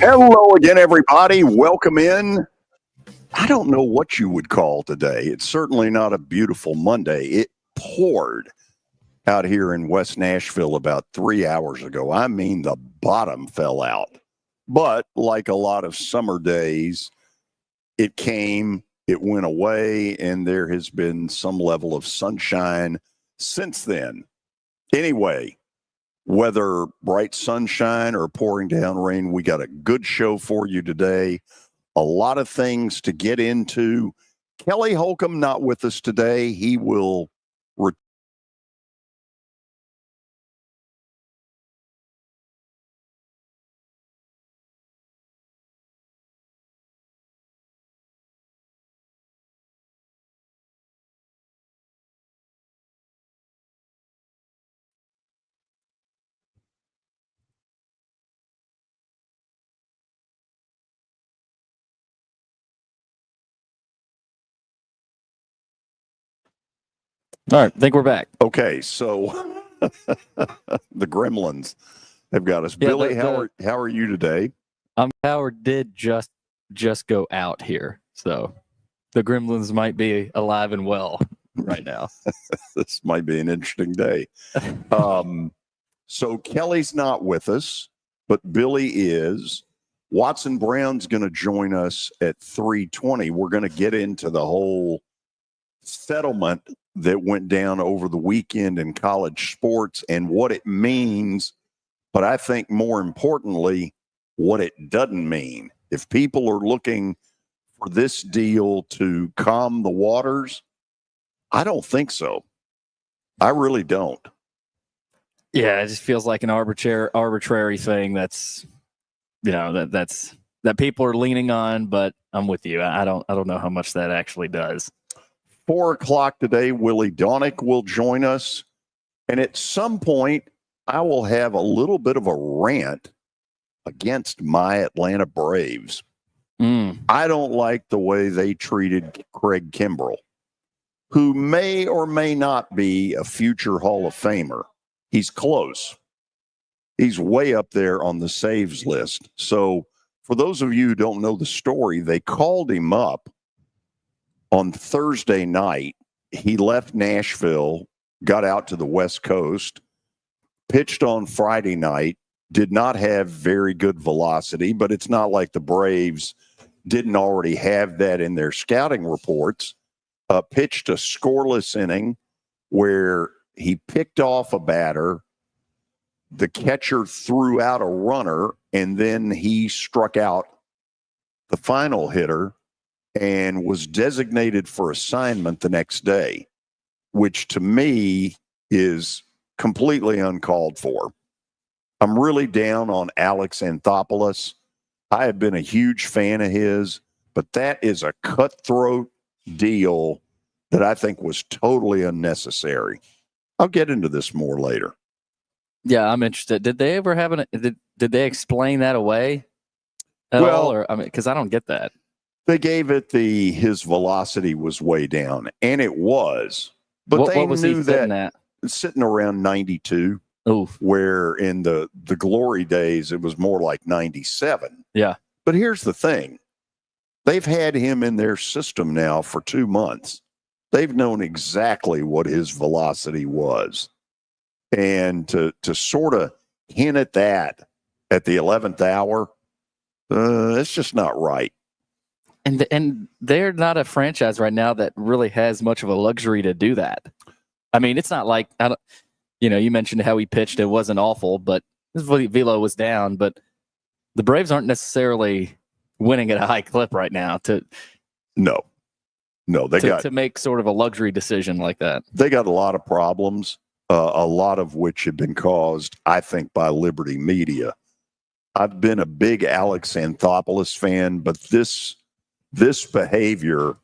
Hello again, everybody. Welcome in. I don't know what you would call today. It's certainly not a beautiful Monday. It poured out here in West Nashville about 3 hours ago. I mean, the bottom fell out. But like a lot of summer days, it came, it went away, and there has been some level of sunshine since then. Anyway, whether bright sunshine or pouring down rain, we got a good show for you today. A lot of things to get into. Kelly Holcomb not with us today. He will return. All right, I think we're back. Okay, so the Gremlins have got us. Yeah, Billy, how are you today? Power did just go out here, so the Gremlins might be alive and well right now. This might be an interesting day. So Kelly's not with us, but Billy is. Watson Brown's going to join us at 3:20. We're going to get into the whole settlement that went down over the weekend in college sports and what it means, but I think more importantly, what it doesn't mean. If people are looking for this deal to calm the waters, I don't think so. I really don't. Yeah, it just feels like an arbitrary thing that's, that people are leaning on, but I'm with you. I don't know how much that actually does. 4 o'clock today, Willy Daunic will join us. And at some point, I will have a little bit of a rant against my Atlanta Braves. I don't like the way they treated Craig Kimbrell, who may or may not be a future Hall of Famer. He's close. He's way up there on the saves list. So for those of you who don't know the story, they called him up on Thursday night. He left Nashville, got out to the West Coast, pitched on Friday night, did not have very good velocity, but it's not like the Braves didn't already have that in their scouting reports. Pitched a scoreless inning where he picked off a batter, the catcher threw out a runner, and then he struck out the final hitter and was designated for assignment the next day, which to me is completely uncalled for. I'm really down on Alex Anthopoulos. I have been a huge fan of his, but that is a cutthroat deal that I think was totally unnecessary. I'll get into this more later. Yeah, I'm interested. Did they ever have did they explain that away at all? Or because I don't get that. They gave it his velocity was way down, and it was. But what was knew that sitting around 92. Oof. Where in the glory days it was more like 97. Yeah. But here's the thing. They've had him in their system now for 2 months. They've known exactly what his velocity was. And to sort of hint at that at the 11th hour, it's just not right. And they're not a franchise right now that really has much of a luxury to do that. I mean, it's not like you mentioned how he pitched. It wasn't awful, but his velo was down. But the Braves aren't necessarily winning at a high clip right now. No, to make sort of a luxury decision like that. They got a lot of problems, a lot of which have been caused, I think, by Liberty Media. I've been a big Alex Anthopoulos fan, but this behavior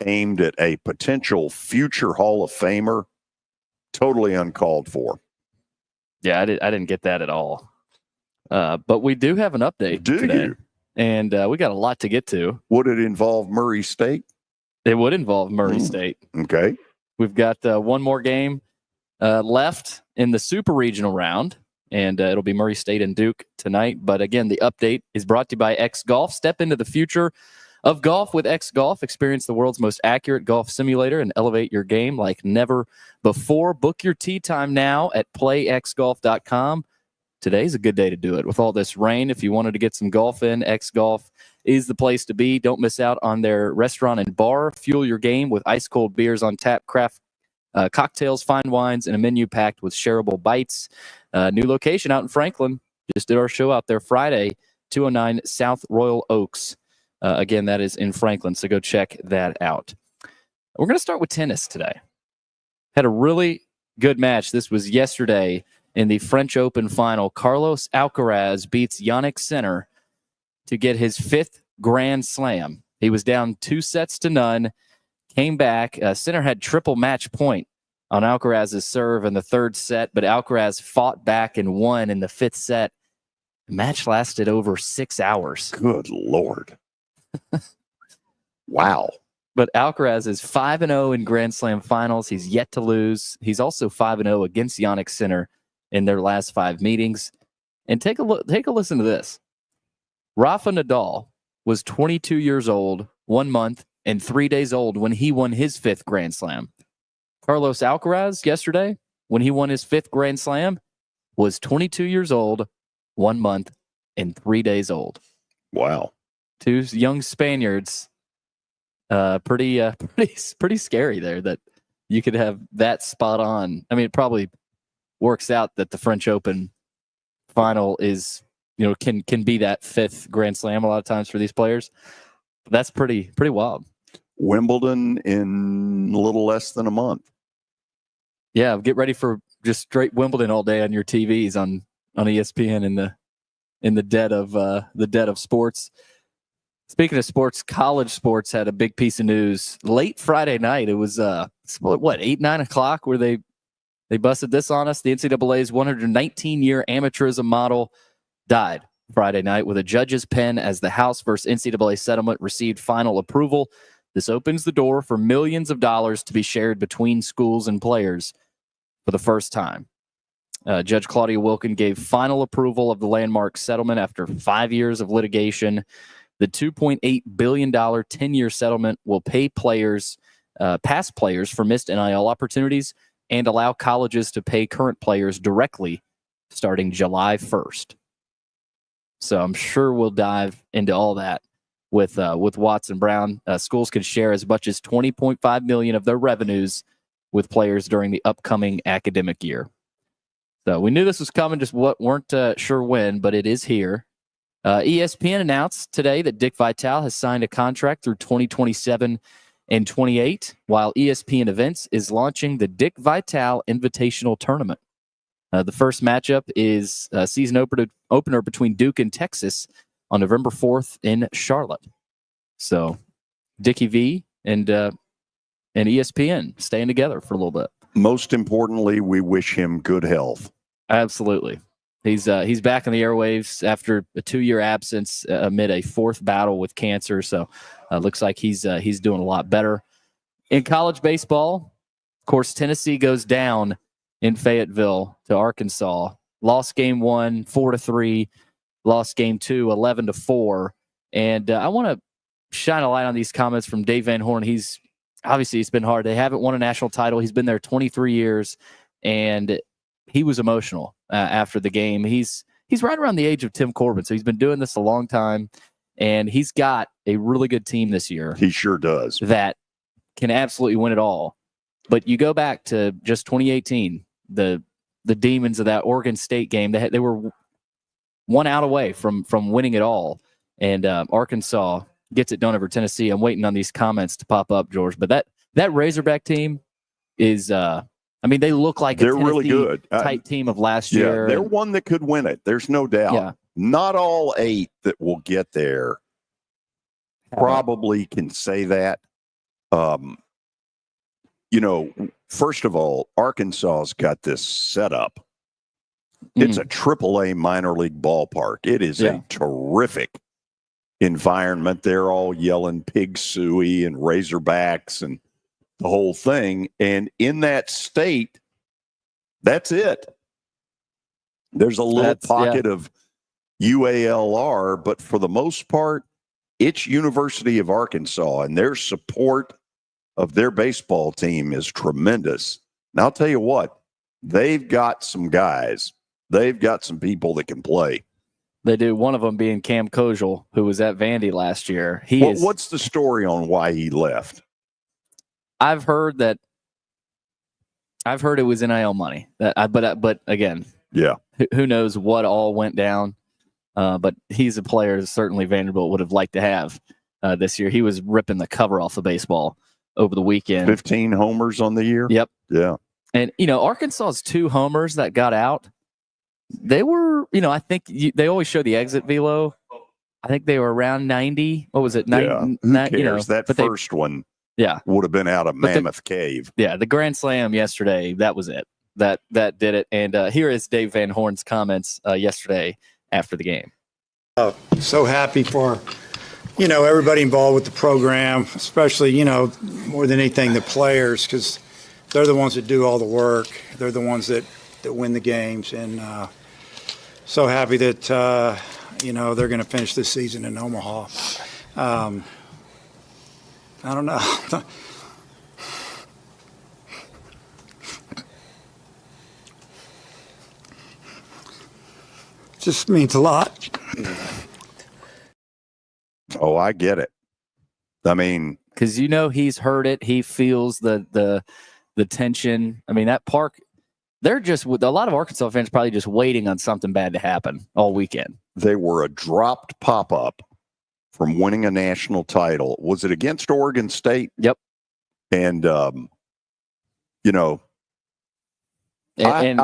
aimed at a potential future Hall of Famer, totally uncalled for. Yeah, I didn't get that at all. But we do have an update today. You? And we got a lot to get to. Would it involve Murray State? It would involve Murray State. Okay. We've got one more game left in the Super Regional round. and it'll be Murray State and Duke tonight. But again, the update is brought to you by X Golf. Step into the future of golf with X Golf. Experience the world's most accurate golf simulator and elevate your game like never before. Book your tee time now at playxgolf.com. Today's a good day to do it. With all this rain, if you wanted to get some golf in, X Golf is the place to be. Don't miss out on their restaurant and bar. Fuel your game with ice-cold beers on tap, craft cocktails, fine wines, and a menu packed with shareable bites. New location out in Franklin. Just did our show out there Friday, 209 South Royal Oaks. Again, that is in Franklin, so go check that out. We're going to start with tennis today. Had a really good match. This was yesterday in the French Open final. Carlos Alcaraz beats Yannick Sinner to get his 5th Grand Slam. He was down 2-0, came back. Sinner had triple match point on Alcaraz's serve in the 3rd set, but Alcaraz fought back and won in the 5th set. The match lasted over 6 hours. Good Lord. Wow. But Alcaraz is 5-0 in Grand Slam finals. He's yet to lose. He's also 5-0 against Yannick Sinner in their last 5 meetings. And take a listen to this. Rafa Nadal was 22 years old, 1 month, and 3 days old when he won his 5th Grand Slam. Carlos Alcaraz yesterday, when he won his 5th Grand Slam, was 22 years old, 1 month, and 3 days old. Wow. 2 young Spaniards. Pretty scary there that you could have that spot on. I mean, it probably works out that the French Open final is, can be that 5th Grand Slam a lot of times for these players. But that's pretty wild. Wimbledon in a little less than a month. Yeah, get ready for just straight Wimbledon all day on your TVs on ESPN in the dead of sports. Speaking of sports, college sports had a big piece of news late Friday night. It was 8-9 o'clock where they busted this on us. The NCAA's 119-year amateurism model died Friday night with a judge's pen as the House versus NCAA settlement received final approval. This opens the door for millions of dollars to be shared between schools and players for the first time. Judge Claudia Wilkin gave final approval of the landmark settlement after 5 years of litigation. The $2.8 billion 10-year settlement will pay players, past players, for missed NIL opportunities and allow colleges to pay current players directly starting July 1st. So I'm sure we'll dive into all that with Watson Brown. Schools could share as much as $20.5 million of their revenues with players during the upcoming academic year. So we knew this was coming, just weren't sure when, but it is here. ESPN announced today that Dick Vitale has signed a contract through 2027 and 28, while ESPN Events is launching the Dick Vitale Invitational Tournament. The first matchup is a season opener between Duke and Texas on November 4th in Charlotte. So Dickie V and ESPN staying together for a little bit. Most importantly, we wish him good health. Absolutely. He's back in the airwaves after a 2-year absence amid a 4th battle with cancer. So looks like he's doing a lot better. In college baseball, of course, Tennessee goes down in Fayetteville to Arkansas. Lost game 1, 4-3. Lost game 2, 11-4. And I want to shine a light on these comments from Dave Van Horn. It's been hard. They haven't won a national title. He's been there 23 years, and he was emotional after the game. He's right around the age of Tim Corbin, so he's been doing this a long time, and he's got a really good team this year. He sure does. That can absolutely win it all. But you go back to just 2018, the Demons of that Oregon State game. They were 1 out away from winning it all, and Arkansas gets it done over Tennessee. I'm waiting on these comments to pop up, George. But that Razorback team is. They look like they're really good type team of last year. They're one that could win it. There's no doubt. Yeah. Not all 8 that will get there probably can say that. First of all, Arkansas's got this setup. It's a AAA minor league ballpark. It is a terrific environment. They're all yelling pig suey and Razorbacks and the whole thing. And in that state, that's it. There's a little pocket of UALR, but for the most part, it's University of Arkansas, and their support of their baseball team is tremendous. And I'll tell you what, they've got some guys. They've got some people that can play. They do. One of them being Cam Kojal, who was at Vandy last year. What's the story on why he left? I've heard it was NIL money. But again, yeah, who knows what all went down? But he's a player certainly Vanderbilt would have liked to have this year. He was ripping the cover off the baseball over the weekend. 15 homers on the year. Yep. Yeah. And Arkansas's 2 homers that got out. They were, I think they always show the exit velo. I think they were around 90. What was it? Who cares? That first one would have been out of Mammoth Cave. Yeah, the Grand Slam yesterday, that was it. That did it. And here is Dave Van Horn's comments yesterday after the game. So happy for, everybody involved with the program, especially, more than anything, the players, because they're the ones that do all the work. They're the ones that win the games. And so happy that, they're going to finish this season in Omaha. I don't know. Just means a lot. Oh, I get it. I mean, because he's heard it. He feels the tension. I mean, that park. They're just with a lot of Arkansas fans probably just waiting on something bad to happen all weekend. They were a dropped pop-up from winning a national title. Was it against Oregon State? Yep. And I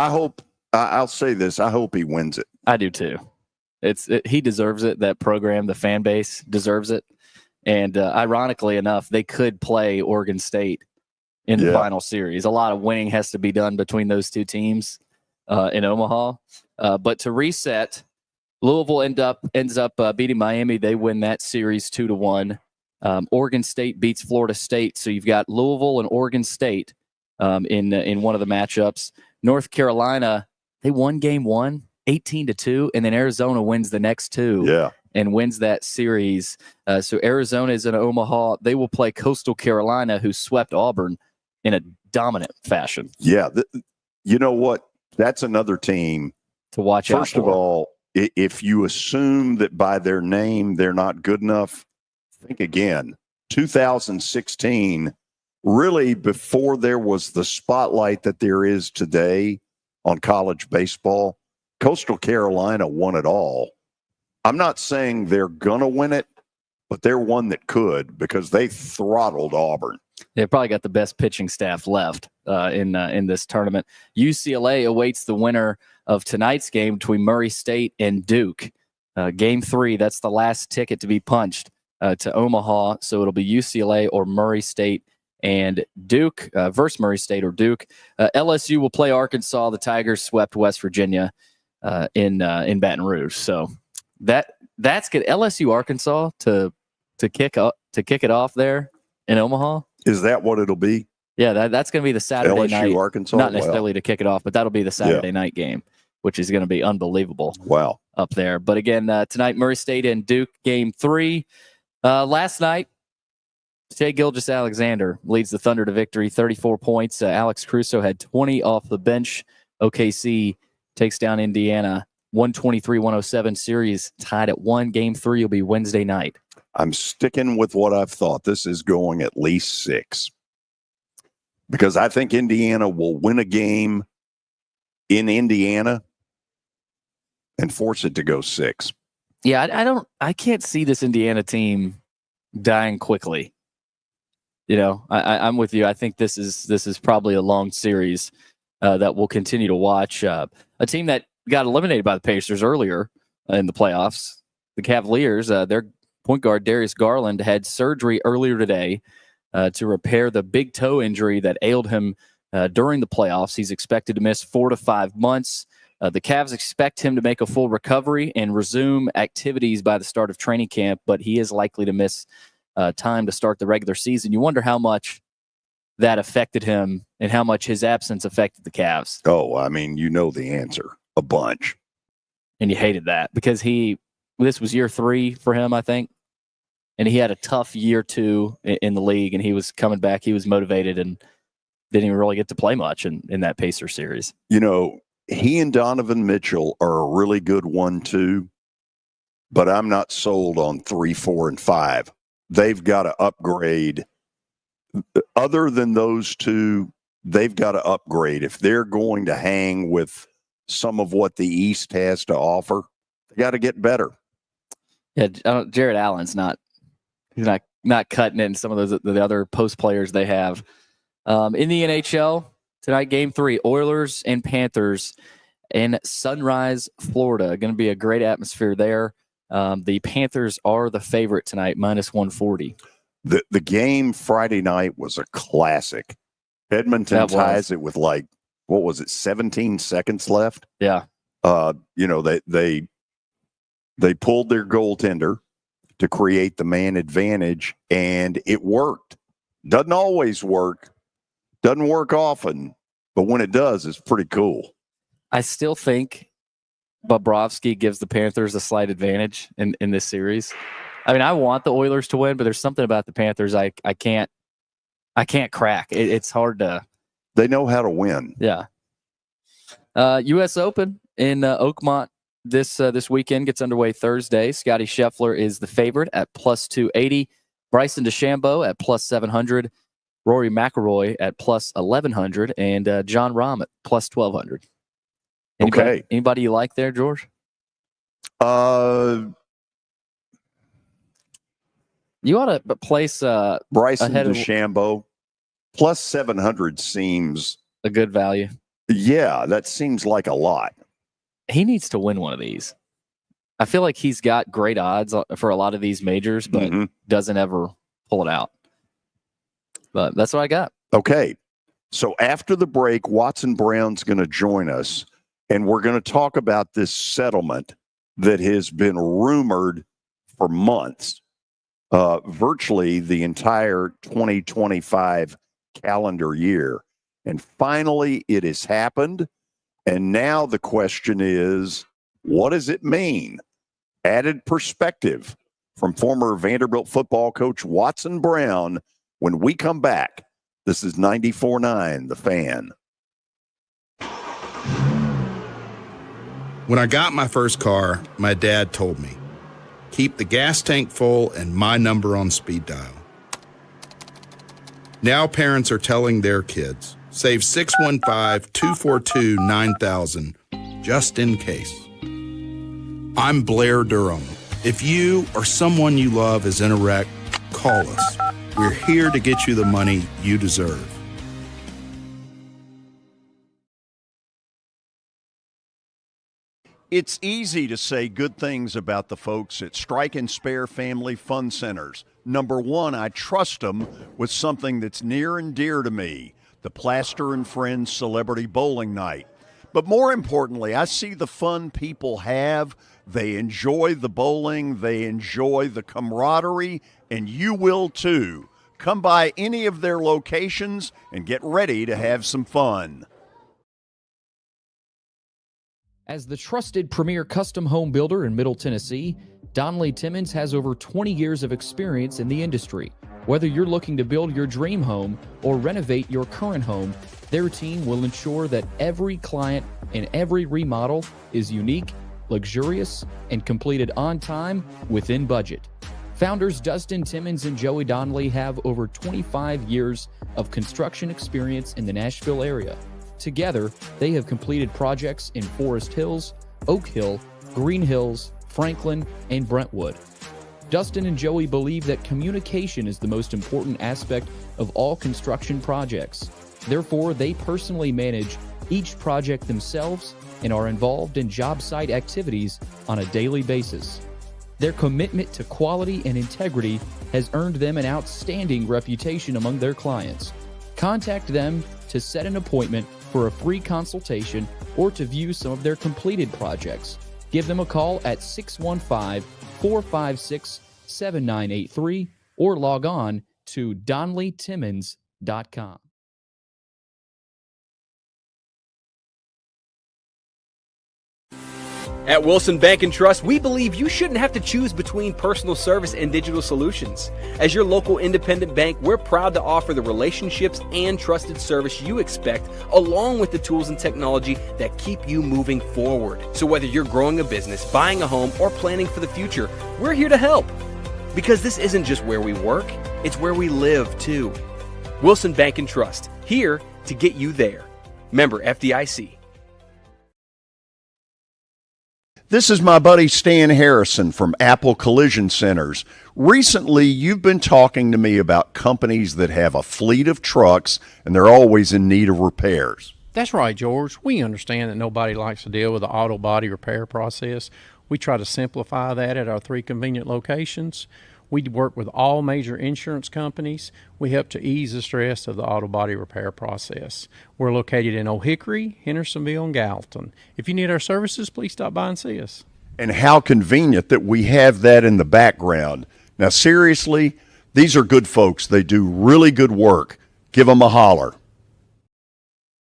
hope. I'll say this. I hope he wins it. I do too. He deserves it. That program, the fan base deserves it. And ironically enough, they could play Oregon State in the final series. A lot of winning has to be done between those two teams in Omaha. But to reset, Louisville ends up beating Miami. They win that series 2-1. Oregon State beats Florida State. So you've got Louisville and Oregon State in one of the matchups. North Carolina, they won game 1, 18-2, and then Arizona wins the next 2 and wins that series. So Arizona is in Omaha. They will play Coastal Carolina, who swept Auburn in a dominant fashion. Yeah. You know what? That's another team to watch out for. First of all, if you assume that by their name they're not good enough, think again. 2016, really before there was the spotlight that there is today on college baseball, Coastal Carolina won it all. I'm not saying they're going to win it, but they're one that could because they throttled Auburn. They've probably got the best pitching staff left in this tournament. UCLA awaits the winner of tonight's game between Murray State and Duke. Game 3, that's the last ticket to be punched to Omaha. So it'll be UCLA or Murray State and Duke versus Murray State or Duke. LSU will play Arkansas. The Tigers swept West Virginia in Baton Rouge. So that's good. LSU Arkansas to kick it off there in Omaha. Is that what it'll be? Yeah, that's going to be the Saturday LSU, night. Arkansas? Not necessarily to kick it off, but that'll be the Saturday night game, which is going to be unbelievable. Wow. Up there. But again, tonight, Murray State and Duke, game 3. Last night, Shai Gilgeous-Alexander leads the Thunder to victory, 34 points. Alex Caruso had 20 off the bench. OKC takes down Indiana, 123-107. Series tied at 1. Game 3 will be Wednesday night. I'm sticking with what I've thought. This is going at least 6. Because I think Indiana will win a game in Indiana and force it to go 6. Yeah, I can't see this Indiana team dying quickly. I'm with you. I think this is probably a long series that we'll continue to watch. A team that got eliminated by the Pacers earlier in the playoffs, the Cavaliers, their point guard Darius Garland had surgery earlier today to repair the big toe injury that ailed him during the playoffs. He's expected to miss 4 to 5 months. The Cavs expect him to make a full recovery and resume activities by the start of training camp, but he is likely to miss time to start the regular season. You wonder how much that affected him and how much his absence affected the Cavs. Oh, I mean, you know the answer. A bunch. and you hated that because this was year 3 for him, I think, and he had a tough year 2 in the league, and he was coming back. He was motivated and didn't even really get to play much in that Pacer series. He and Donovan Mitchell are a really good 1-2, but I'm not sold on 3, 4, and 5. They've got to upgrade. Other than those two, they've got to upgrade. If they're going to hang with some of what the East has to offer, they got to get better. Yeah, Jared Allen's he's not cutting it in some of the other post players they have. In the NHL tonight, Game 3, Oilers and Panthers in Sunrise, Florida. Going to be a great atmosphere there. The Panthers are the favorite tonight, -140. The game Friday night was a classic. Edmonton ties it with 17 seconds left. Yeah. They pulled their goaltender to create the man advantage, and it worked. Doesn't always work. Doesn't work often, but when it does, it's pretty cool. I still think Bobrovsky gives the Panthers a slight advantage in this series. I mean, I want the Oilers to win, but there's something about the Panthers I can't crack. It's hard to. They know how to win. Yeah. U.S. Open in Oakmont this weekend gets underway Thursday. Scotty Scheffler is the favorite at +280. Bryson DeChambeau at +700. Rory McIlroy at +1100, and John Rahm at +1200. Anybody you like there, George? You ought to place Bryson ahead DeChambeau +700 seems a good value. Yeah, that seems like a lot. He needs to win one of these. I feel like he's got great odds for a lot of these majors, but doesn't ever pull it out. But that's what I got. Okay. So after the break, Watson Brown's going to join us, and we're going to talk about this settlement that has been rumored for months, virtually the entire 2025 calendar year. And finally, it has happened. And now the question is, what does it mean? Added perspective from former Vanderbilt football coach Watson Brown when we come back. This is 94.9 The Fan. When I got my first car, my dad told me, keep the gas tank full and my number on speed dial. Now parents are telling their kids, save 615-242-9000 just in case. I'm Blair Durham. If you or someone you love is in a wreck, call us. We're here to get you the money you deserve. It's easy to say good things about the folks at Strike and Spare Family Fun Centers. Number one, I trust them with something that's near and dear to me, the Plaster and Friends Celebrity Bowling Night. But more importantly, I see the fun people have. They enjoy the bowling, they enjoy the camaraderie, and you will too. Come by any of their locations and get ready to have some fun. As the trusted premier custom home builder in Middle Tennessee, Donnelly Timmons has over 20 years of experience in the industry. Whether you're looking to build your dream home or renovate your current home, their team will ensure that every client and every remodel is unique, luxurious, and completed on time within budget. Founders Dustin Timmons and Joey Donnelly have over 25 years of construction experience in the Nashville area. Together, they have completed projects in Forest Hills, Oak Hill, Green Hills, Franklin, and Brentwood. Dustin and Joey believe that communication is the most important aspect of all construction projects. Therefore, they personally manage each project themselves and are involved in job site activities on a daily basis. Their commitment to quality and integrity has earned them an outstanding reputation among their clients. Contact them to set an appointment for a free consultation or to view some of their completed projects. Give them a call at 615-456-7983 or log on to DonnellyTimmons.com. At Wilson Bank and Trust, we believe you shouldn't have to choose between personal service and digital solutions. As your local independent bank, we're proud to offer the relationships and trusted service you expect, along with the tools and technology that keep you moving forward. So whether you're growing a business, buying a home, or planning for the future, we're here to help. Because this isn't just where we work, it's where we live too. Wilson Bank and Trust, here to get you there. Member FDIC. This is my buddy Stan Harrison from Apple Collision Centers. Recently, you've been talking to me about companies that have a fleet of trucks and they're always in need of repairs. That's right, George. We understand that nobody likes to deal with the auto body repair process. We try to simplify that at our 3 convenient locations. We work with all major insurance companies. We help to ease the stress of the auto body repair process. We're located in Old Hickory, Hendersonville, and Gallatin. If you need our services, please stop by and see us. And how convenient that we have that in the background. Now, seriously, these are good folks. They do really good work. Give them a holler.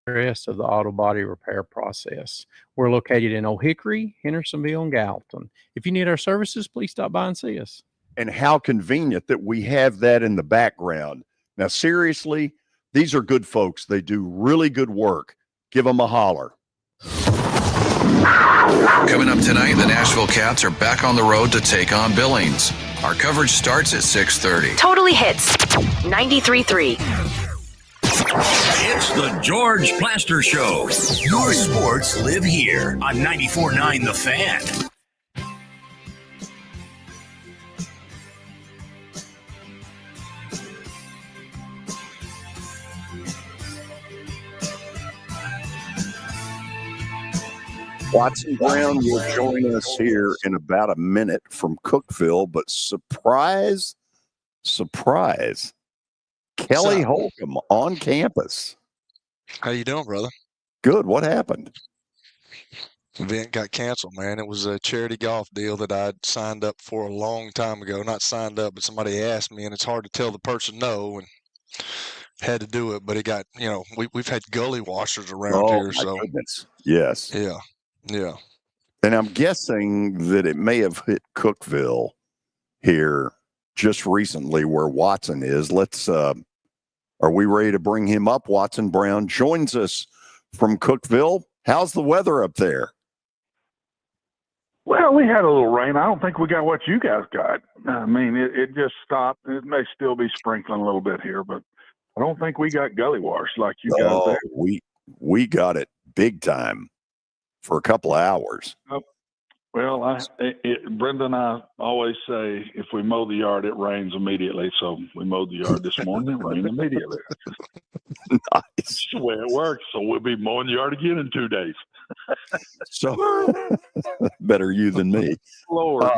Stress of the auto body repair process. We're located in Old Hickory, Hendersonville, and Gallatin. If you need our services, please stop by and see us. And how convenient that we have that in the background. Now, seriously, these are good folks. They do really good work. Give them a holler. Coming up tonight, the Nashville Cats are back on the road to take on Billings. Our coverage starts at 6:30. Totally hits 93.3. It's the George Plaster Show. Your sports live here on 94.9 The Fan. Watson Brown will join us here in about a minute from Cookeville, but surprise, Kelly Holcomb on campus. How you doing, brother? Good. What happened? Event got canceled, man. It was a charity golf deal that I'd signed up for a long time ago. Not signed up, but somebody asked me, and it's hard to tell the person no, and had to do it. But it got, we've had gully washers around here, so goodness. Yes. Yeah. And I'm guessing that it may have hit Cookeville here just recently where Watson is. Are we ready to bring him up? Watson Brown joins us from Cookeville. How's the weather up there? Well, we had a little rain. I don't think we got what you guys got. I mean, it just stopped. It may still be sprinkling a little bit here, but I don't think we got gully wash like you guys there. We got it big time for a couple of hours. Well, Brenda and I always say if we mow the yard, it rains immediately. So we mowed the yard this morning, it rained immediately. Nice. That's the way it works. So we'll be mowing the yard again in 2 days. So better you than me. Lord.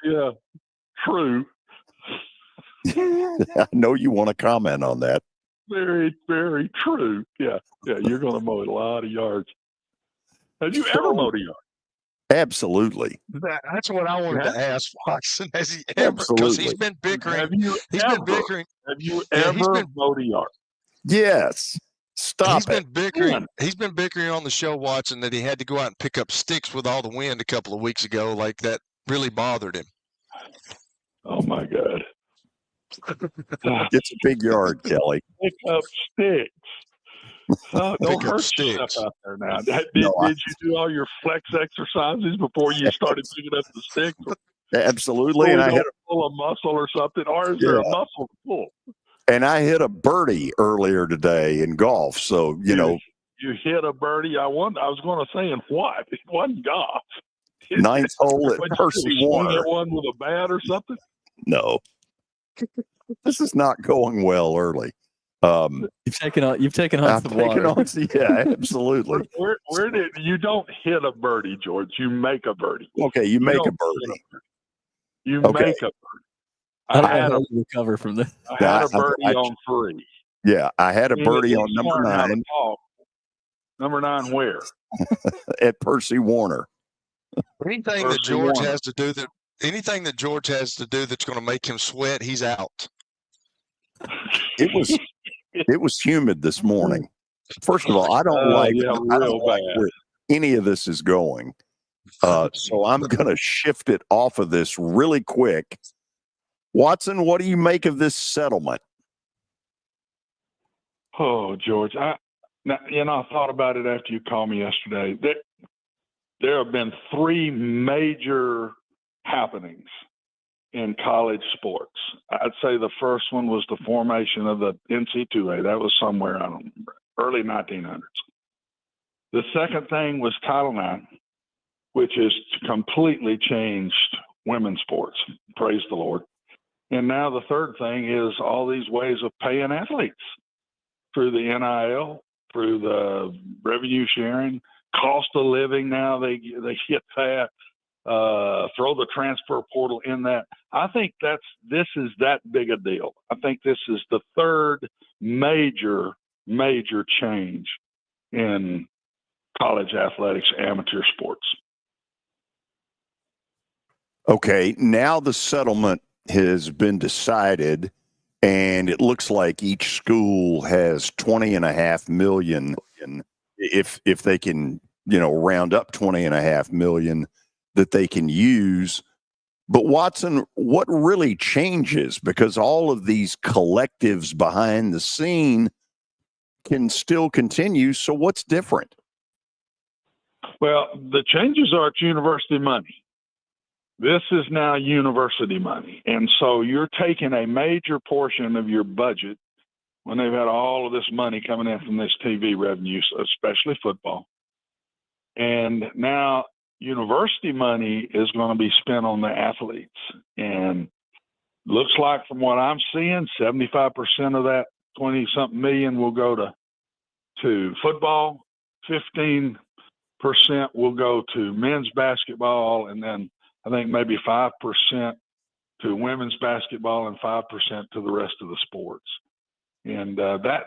Yeah, true. I know you want to comment on that. Very, very true. Yeah, you're going to mow a lot of yards. Have you ever mowed a yard? Absolutely. That's what I wanted to ask Watson. Has he ever? Because he's been bickering. Have you ever mowed a yard? Yes. Stop He's been bickering. He's been bickering on the show, Watson, that he had to go out and pick up sticks with all the wind a couple of weeks ago. Like that really bothered him. Oh my God. It's a big yard, Kelly. Pick up sticks. Don't hurt yourself out there now. Did you do all your flex exercises before you started picking up the sticks? Absolutely. And I hit pull a muscle or something, or is there a muscle to pull? And I hit a birdie earlier today in golf. So, you hit a birdie. I was going to say in what? It wasn't golf. Ninth hole at Percy Warner. Swing at one with a bat or something? No. This is not going well early. You've taken on some water. Yeah, absolutely. Where did you don't hit a birdie, George? You make a birdie. Okay, you make a birdie. You make a birdie. I had to recover from this. I had a birdie on 3. Yeah, I had a birdie on number 9. Number 9 where? At Percy Warner. Anything that George has to do that's going to make him sweat, he's out. It was humid this morning. First of all, I don't like where any of this is going. So I'm going to shift it off of this really quick. Watson, what do you make of this settlement? Oh, George, I thought about it after you called me yesterday. There have been three major happenings in college sports. I'd say the first one was the formation of the NCAA. That was somewhere, I don't remember, early 1900s. The second thing was Title IX, which has completely changed women's sports. Praise the Lord. And now the third thing is all these ways of paying athletes through the NIL, through the revenue sharing, cost of living. Now they hit that, throw the transfer portal in that. I think this is that big a deal. I think this is the third major change in college athletics, amateur sports. Okay, now the settlement has been decided, and it looks like each school has $20.5 million. If they can, round up $20.5 million that they can use. But Watson, what really changes? Because all of these collectives behind the scene can still continue. So what's different? Well, the changes are it's university money. This is now university money. And so you're taking a major portion of your budget when they've had all of this money coming in from this TV revenue, especially football. And now university money is going to be spent on the athletes. And looks like from what I'm seeing, 75% of that 20-something million will go to football, 15% will go to men's basketball, and then I think maybe 5% to women's basketball and 5% to the rest of the sports. And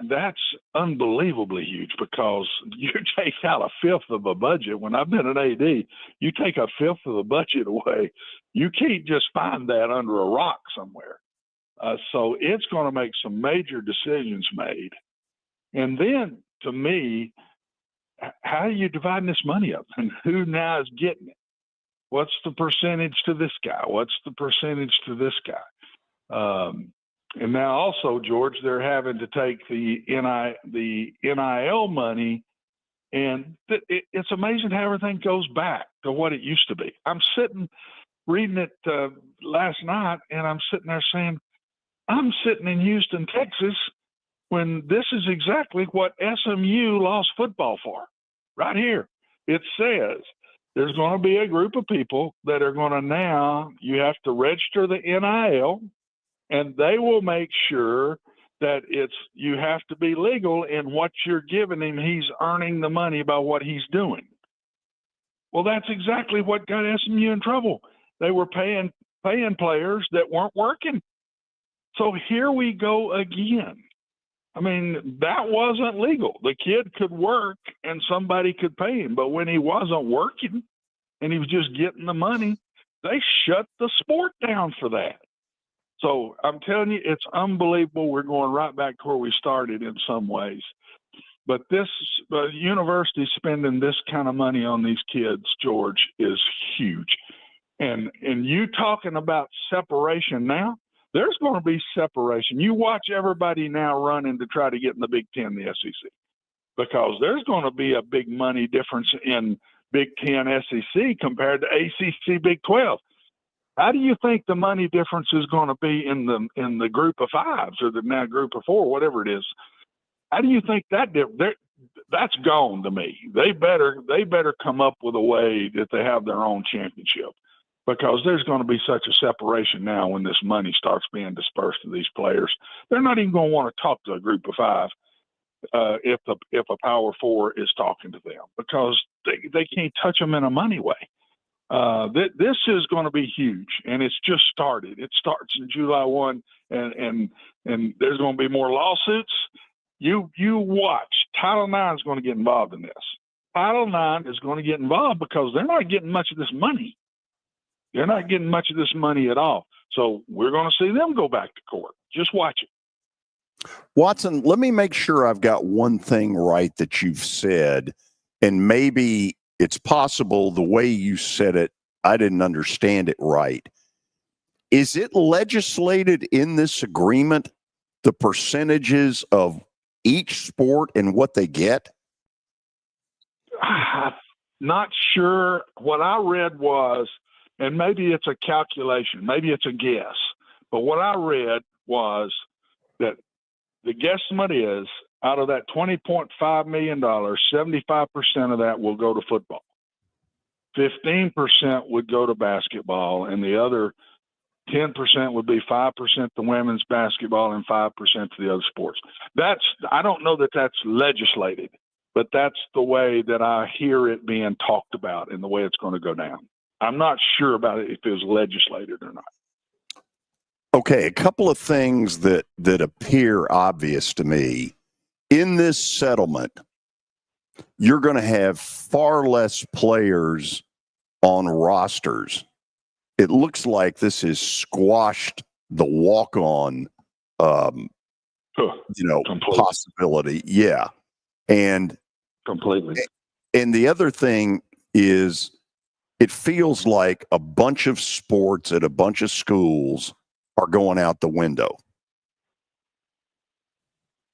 that's unbelievably huge because you take out a fifth of a budget. When I've been an AD, you take a fifth of the budget away. You can't just find that under a rock somewhere. So it's going to make some major decisions made. And then, to me, how are you dividing this money up? And who now is getting it? What's the percentage to this guy? What's the percentage to this guy? And now also, George, they're having to take the NIL money, and it's amazing how everything goes back to what it used to be. I'm sitting reading it last night, and I'm sitting there saying, I'm sitting in Houston, Texas, when this is exactly what SMU lost football for. Right here. It says there's going to be a group of people that are going to now, you have to register the NIL, and they will make sure that you have to be legal in what you're giving him. He's earning the money by what he's doing. Well, that's exactly what got SMU in trouble. They were paying players that weren't working. So here we go again. I mean, that wasn't legal. The kid could work and somebody could pay him. But when he wasn't working and he was just getting the money, they shut the sport down for that. So I'm telling you, it's unbelievable. We're going right back to where we started in some ways. But this university spending this kind of money on these kids, George, is huge. And you talking about separation now, there's going to be separation. You watch everybody now running to try to get in the Big Ten, the SEC, because there's going to be a big money difference in Big Ten, SEC compared to ACC, Big 12. How do you think the money difference is going to be in the group of fives or the now group of four, whatever it is? How do you think that's gone to me? They better come up with a way that they have their own championship, because there's going to be such a separation now when this money starts being dispersed to these players. They're not even going to want to talk to a group of five if a power four is talking to them, because they can't touch them in a money way. This is going to be huge, and it's just started. It starts in July 1, and there's going to be more lawsuits. You watch. Title IX is going to get involved in this. Title IX is going to get involved because they're not getting much of this money. They're not getting much of this money at all. So we're going to see them go back to court. Just watch it. Watson, let me make sure I've got one thing right that you've said, and maybe it's possible the way you said it, I didn't understand it right. Is it legislated in this agreement, the percentages of each sport and what they get? Not sure. What I read was, and maybe it's a calculation, maybe it's a guess, but what I read was that the guesstimate is out of that $20.5 million, 75% of that will go to football. 15% would go to basketball, and the other 10% would be 5% to women's basketball and 5% to the other sports. I don't know that that's legislated, but that's the way that I hear it being talked about and the way it's going to go down. I'm not sure about it if it was legislated or not. Okay, a couple of things that appear obvious to me. In this settlement, you're going to have far less players on rosters. It looks like this has squashed the walk-on, possibility. Yeah, and completely. And the other thing is, it feels like a bunch of sports at a bunch of schools are going out the window.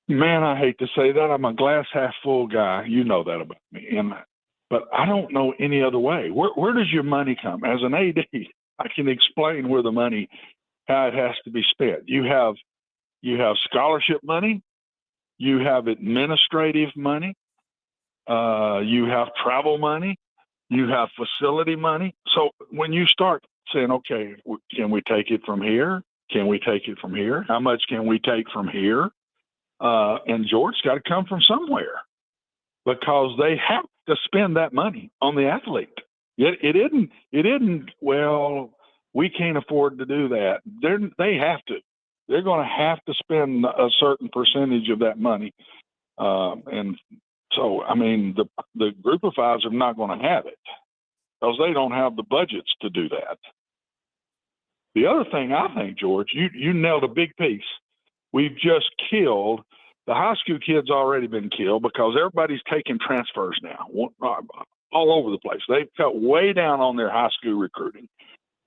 Man, I hate to say that. I'm a glass half full guy. You know that about me. But I don't know any other way. Where does your money come? As an AD, I can explain where the money, how it has to be spent. You have scholarship money. You have administrative money. You have travel money. You have facility money. So when you start saying, okay, can we take it from here? Can we take it from here? How much can we take from here? And George's got to come from somewhere, because they have to spend that money on the athlete. It isn't, well, we can't afford to do that. They have to. They're going to have to spend a certain percentage of that money. And so, I mean, the group of fives are not going to have it because they don't have the budgets to do that. The other thing I think, George, you nailed a big piece. We've just killed the high school kids. Already been killed because everybody's taking transfers now, all over the place. They've cut way down on their high school recruiting.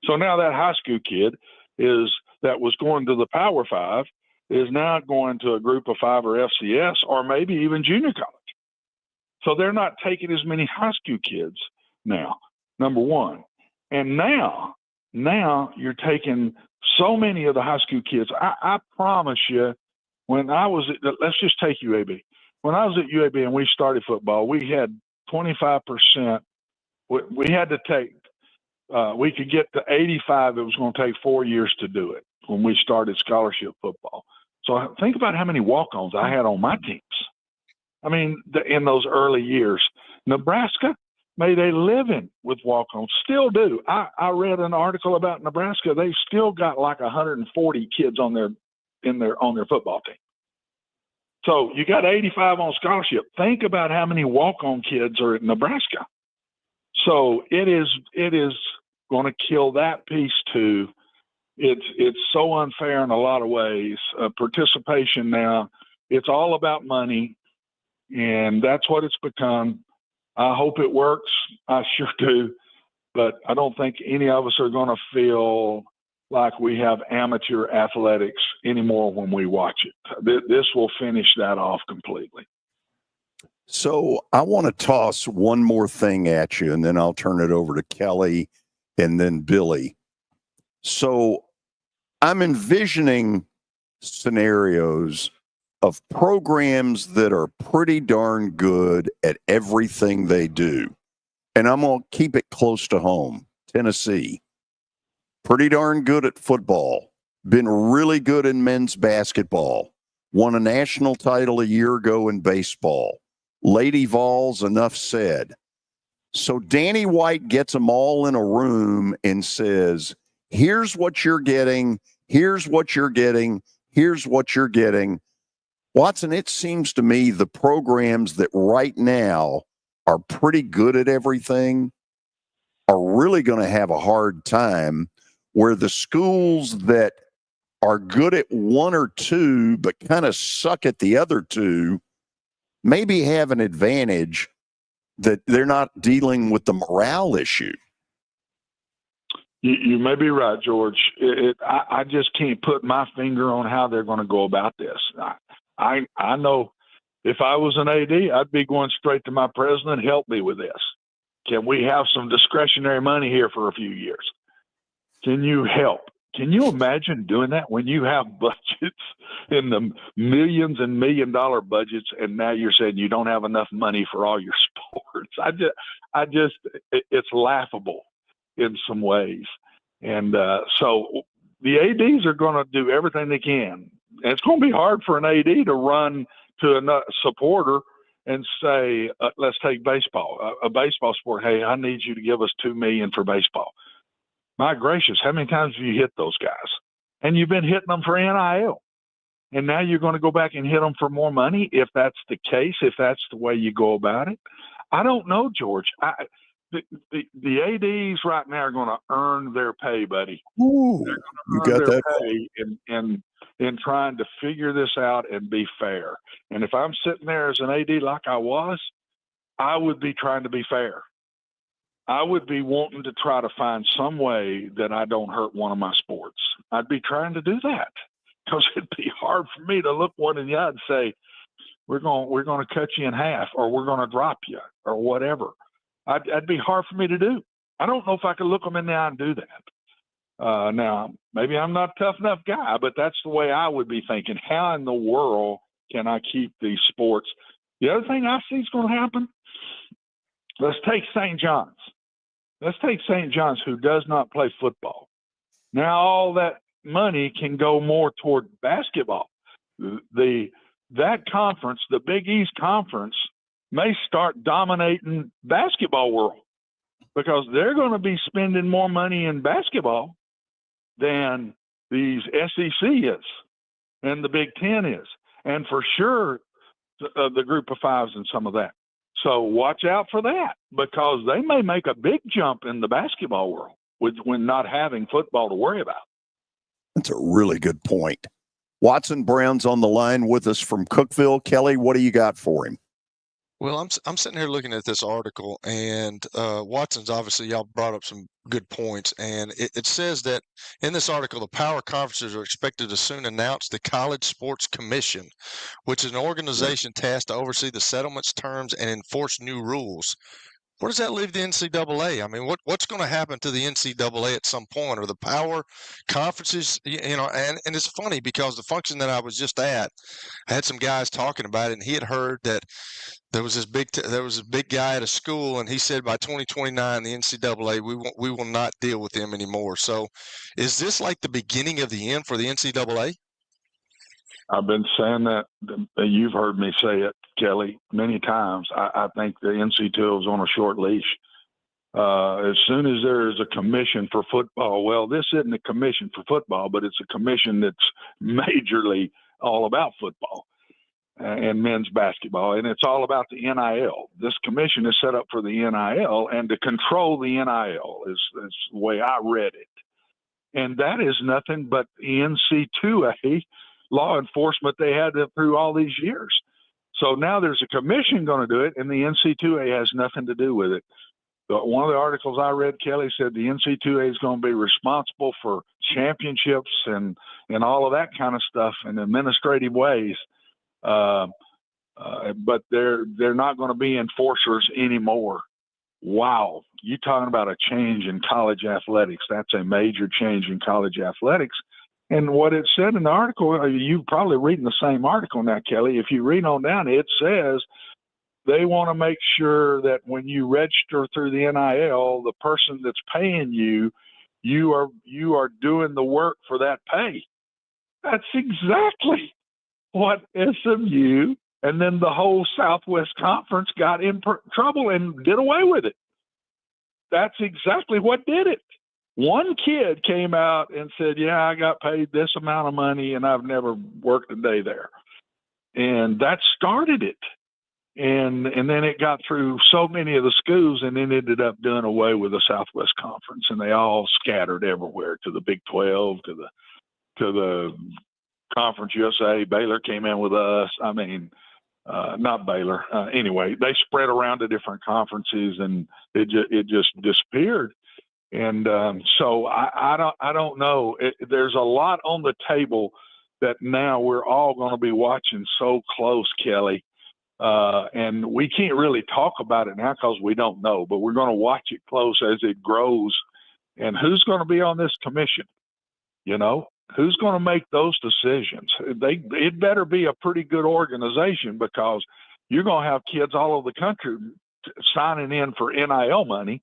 So now that high school kid that was going to the Power Five is now going to a group of five or FCS or maybe even junior college. So they're not taking as many high school kids now, number one. And now you're taking so many of the high school kids. I promise you, when I was let's just take UAB. When I was at UAB and we started football, we had 25%. We had to take, we could get to 85. It was going to take 4 years to do it when we started scholarship football. So think about how many walk-ons I had on my teams. I mean, in those early years. Nebraska made a living with walk-ons, still do. I read an article about Nebraska. They still got like 140 kids on their football team. So you got 85 on scholarship. Think about how many walk-on kids are at Nebraska. So it is going to kill that piece too. It's so unfair in a lot of ways. Participation now, it's all about money, and that's what it's become. I hope it works. I sure do. But I don't think any of us are going to feel like we have amateur athletics anymore when we watch it. This will finish that off completely. So I want to toss one more thing at you, and then I'll turn it over to Kelly and then Billy. So I'm envisioning scenarios of programs that are pretty darn good at everything they do. And I'm going to keep it close to home. Tennessee, pretty darn good at football, been really good in men's basketball, won a national title a year ago in baseball. Lady Vols, enough said. So Danny White gets them all in a room and says, here's what you're getting, here's what you're getting, here's what you're getting. Watson, it seems to me the programs that right now are pretty good at everything are really going to have a hard time, where the schools that are good at one or two but kind of suck at the other two maybe have an advantage that they're not dealing with the morale issue. You may be right, George. I just can't put my finger on how they're going to go about this. I know if I was an AD, I'd be going straight to my president, help me with this. Can we have some discretionary money here for a few years? Can you help? Can you imagine doing that when you have budgets in the millions and $1 million budgets, and now you're saying you don't have enough money for all your sports? It's laughable in some ways. And so the ADs are going to do everything they can. And it's going to be hard for an AD to run to a supporter and say, let's take baseball, a baseball sport. Hey, I need you to give us $2 million for baseball. My gracious, how many times have you hit those guys? And you've been hitting them for NIL. And now you're going to go back and hit them for more money if that's the case, if that's the way you go about it. I don't know, George. The ADs right now are going to earn their pay, buddy. Ooh, you got that pay in trying to figure this out and be fair. And if I'm sitting there as an AD like I was, I would be trying to be fair. I would be wanting to try to find some way that I don't hurt one of my sports. I'd be trying to do that because it'd be hard for me to look one in the eye and say, we're going to cut you in half, or we're going to drop you, or whatever. That'd be hard for me to do. I don't know if I could look them in the eye and do that. Now, maybe I'm not a tough enough guy, but that's the way I would be thinking. How in the world can I keep these sports? The other thing I see is going to happen, let's take St. John's. Let's take St. John's, who does not play football. Now all that money can go more toward basketball. That conference, the Big East Conference, may start dominating basketball world because they're going to be spending more money in basketball than these SEC is and the Big Ten is, and for sure the Group of Fives and some of that. So watch out for that because they may make a big jump in the basketball world when not having football to worry about. That's a really good point. Watson Brown's on the line with us from Cookeville. Kelly, what do you got for him? Well, I'm sitting here looking at this article, and Watson's obviously, y'all brought up some good points, and it says that in this article, the power conferences are expected to soon announce the College Sports Commission, which is an organization tasked to oversee the settlements, terms, and enforce new rules. Where does that leave the NCAA? I mean, what's going to happen to the NCAA at some point? Or the power conferences, and it's funny because the function that I was just at, I had some guys talking about it, and he had heard that there was this big guy at a school, and he said by 2029 the NCAA we will not deal with them anymore. So, is this like the beginning of the end for the NCAA? I've been saying that. You've heard me say it, Kelly, many times. I think the NC2 is on a short leash. As soon as there is a commission for football, well, this isn't a commission for football, but it's a commission that's majorly all about football and men's basketball, and it's all about the NIL. This commission is set up for the NIL and to control the NIL is the way I read it. And that is nothing but NC2A law enforcement they had through all these years. So now there's a commission going to do it, and the NC2A has nothing to do with it. But one of the articles I read, Kelly, said the NC2A is going to be responsible for championships and all of that kind of stuff in administrative ways. But they're not going to be enforcers anymore. Wow. You're talking about a change in college athletics. That's a major change in college athletics. And what it said in the article, you're probably reading the same article now, Kelly. If you read on down, it says they want to make sure that when you register through the NIL, the person that's paying you are doing the work for that pay. That's exactly what SMU and then the whole Southwest Conference got in trouble and did away with it. That's exactly what did it. One kid came out and said, yeah, I got paid this amount of money and I've never worked a day there. And that started it. And then it got through so many of the schools and then ended up doing away with the Southwest Conference. And they all scattered everywhere to the Big 12, to the Conference USA. Baylor came in with us. I mean, not Baylor. Anyway, they spread around to different conferences, and it just disappeared. And so I don't know. There's a lot on the table that now we're all going to be watching so close, Kelly. And we can't really talk about it now because we don't know, but we're going to watch it close as it grows. And who's going to be on this commission? You know, who's going to make those decisions? It better be a pretty good organization, because you're going to have kids all over the country signing in for NIL money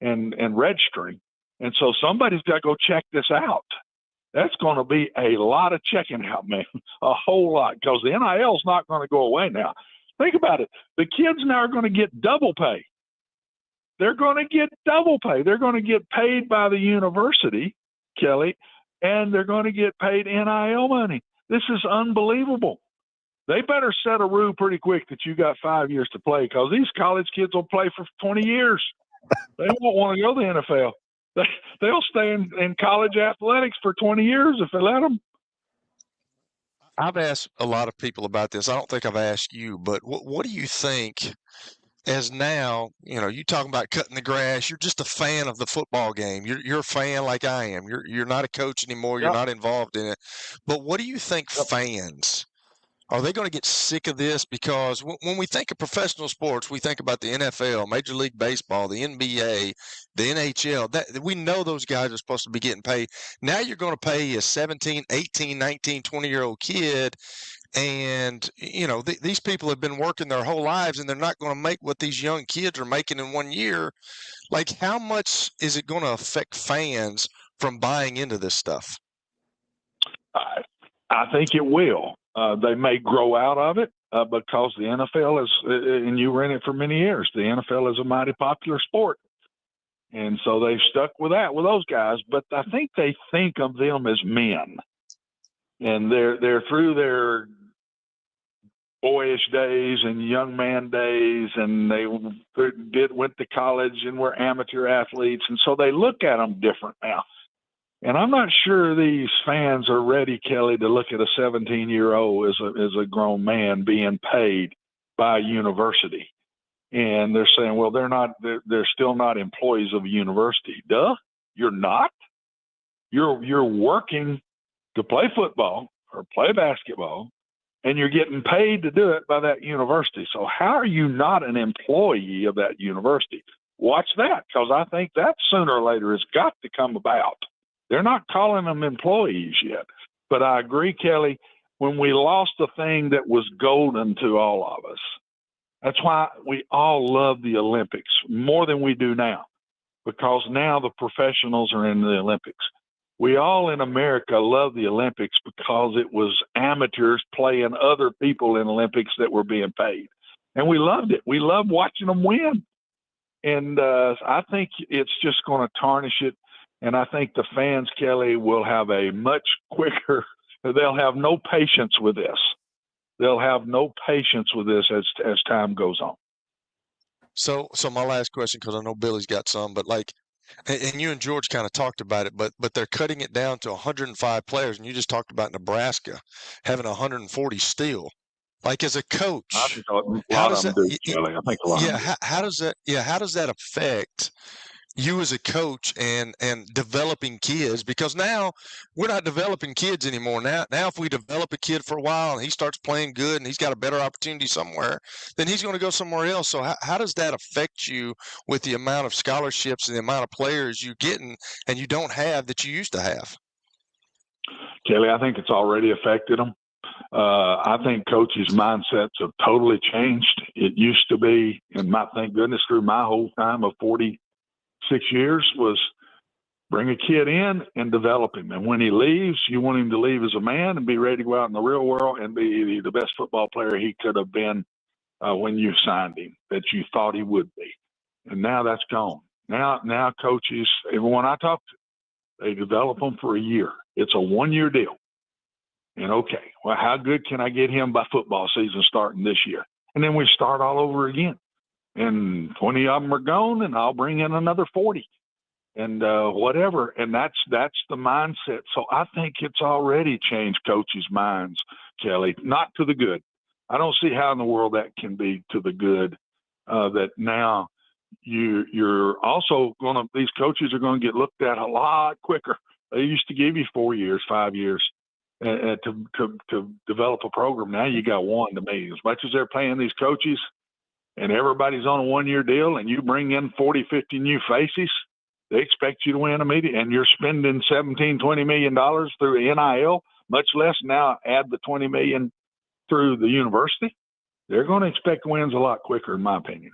and registering. And so somebody's got to go check this out. That's going to be a lot of checking out, man, a whole lot, because the NIL is not going to go away now. Think about it. The kids now are going to get double pay. They're going to get double pay. They're going to get paid by the university, Kelly, and they're going to get paid NIL money. This is unbelievable. They better set a rule pretty quick that you got 5 years to play, because these college kids will play for 20 years. They won't want to go to the NFL. They'll stay in college athletics for 20 years if they let them. I've asked a lot of people about this. I don't think I've asked you, but what do you think, as now, you know, you talking about cutting the grass, you're just a fan of the football game. You're a fan like I am. You're not a coach anymore. You're not involved in it. But what do you think fans, are they going to get sick of this? Because when we think of professional sports, we think about the NFL, Major League Baseball, the NBA, the NHL. We know those guys are supposed to be getting paid. Now you're going to pay a 17, 18, 19, 20-year-old kid, and, you know, these people have been working their whole lives, and they're not going to make what these young kids are making in 1 year. Like, how much is it going to affect fans from buying into this stuff? I think it will. They may grow out of it because the NFL is, and you were in it for many years, the NFL is a mighty popular sport. And so they've stuck with that, with those guys. But I think they think of them as men. And they're through their boyish days and young man days, and they went to college and were amateur athletes. And so they look at them different now. And I'm not sure these fans are ready, Kelly, to look at a 17-year-old as a grown man being paid by a university. And they're saying, well, they're still not employees of a university. Duh, you're not. You're working to play football or play basketball, and you're getting paid to do it by that university. So how are you not an employee of that university? Watch that, because I think that sooner or later has got to come about. They're not calling them employees yet. But I agree, Kelly, when we lost the thing that was golden to all of us, that's why we all love the Olympics more than we do now, because now the professionals are in the Olympics. We all in America love the Olympics because it was amateurs playing other people in Olympics that were being paid. And we loved it. We loved watching them win. And I think it's just going to tarnish it. And I think the fans, Kelly, will have a much quicker, they'll have no patience with this. They'll have no patience with this as time goes on. So my last question, because I know Billy's got some, but like, and you and George kind of talked about it, but they're cutting it down to 105 players, and you just talked about Nebraska having 140 still. Like, as a coach, I think a lot of them do, Kelly. I think a lot of them do. How does that affect you as a coach and developing kids? Because now we're not developing kids anymore. Now if we develop a kid for a while and he starts playing good and he's got a better opportunity somewhere, then he's going to go somewhere else. So how does that affect you with the amount of scholarships and the amount of players you're getting and you don't have that you used to have? Kelly, I think it's already affected them. I think coaches' mindsets have totally changed. It used to be, and thank goodness through my whole time of 46 years, was bring a kid in and develop him. And when he leaves, you want him to leave as a man and be ready to go out in the real world and be the best football player he could have been when you signed him, that you thought he would be. And now that's gone. Now coaches, everyone I talk to, they develop them for a year. It's a 1-year deal. And okay, well, how good can I get him by football season starting this year? And then we start all over again. And 20 of them are gone, and I'll bring in another 40 and whatever. And that's the mindset. So I think it's already changed coaches' minds, Kelly, not to the good. I don't see how in the world that can be to the good. That now you're also these coaches are going to get looked at a lot quicker. They used to give you 4 years, 5 years to develop a program. Now you got one. To me, as much as they're paying these coaches and everybody's on a 1-year deal and you bring in 40, 50 new faces, they expect you to win immediately, and you're spending $17-20 million through NIL, much less now add the $20 million through the university. They're going to expect wins a lot quicker, in my opinion.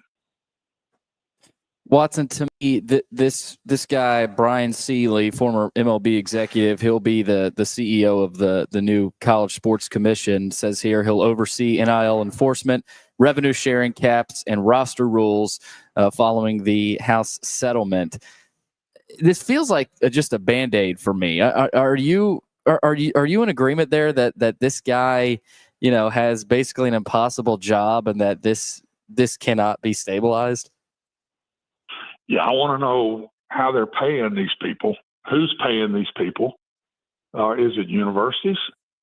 Watson, to me, this guy, Brian Seeley, former MLB executive, he'll be the CEO of the new College Sports Commission, says here he'll oversee NIL enforcement, revenue sharing caps, and roster rules following the House settlement. This feels like just a Band-Aid for me. Are you in agreement there that this guy, has basically an impossible job and that this cannot be stabilized? Yeah, I want to know how they're paying these people. Who's paying these people? Is it universities?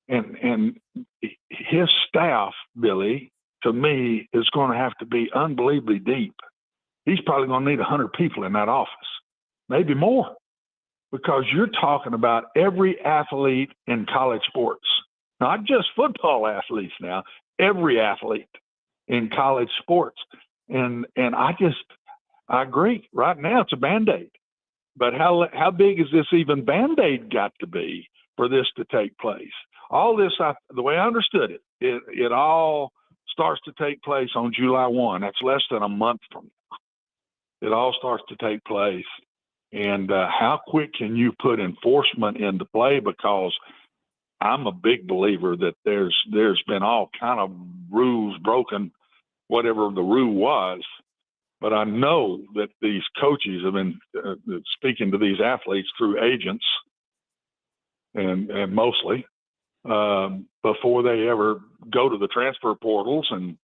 And his staff, Billy, to me, is going to have to be unbelievably deep. He's probably going to need 100 people in that office, maybe more, because you're talking about every athlete in college sports, not just football athletes now, every athlete in college sports. And I agree. Right now, it's a Band-Aid. But how big is this even Band-Aid got to be for this to take place? All this, the way I understood it all starts to take place on July 1. That's less than a month from now. It all starts to take place. And how quick can you put enforcement into play? Because I'm a big believer that there's been all kind of rules broken, whatever the rule was. But I know that these coaches have been speaking to these athletes through agents and mostly before they ever go to the transfer portals and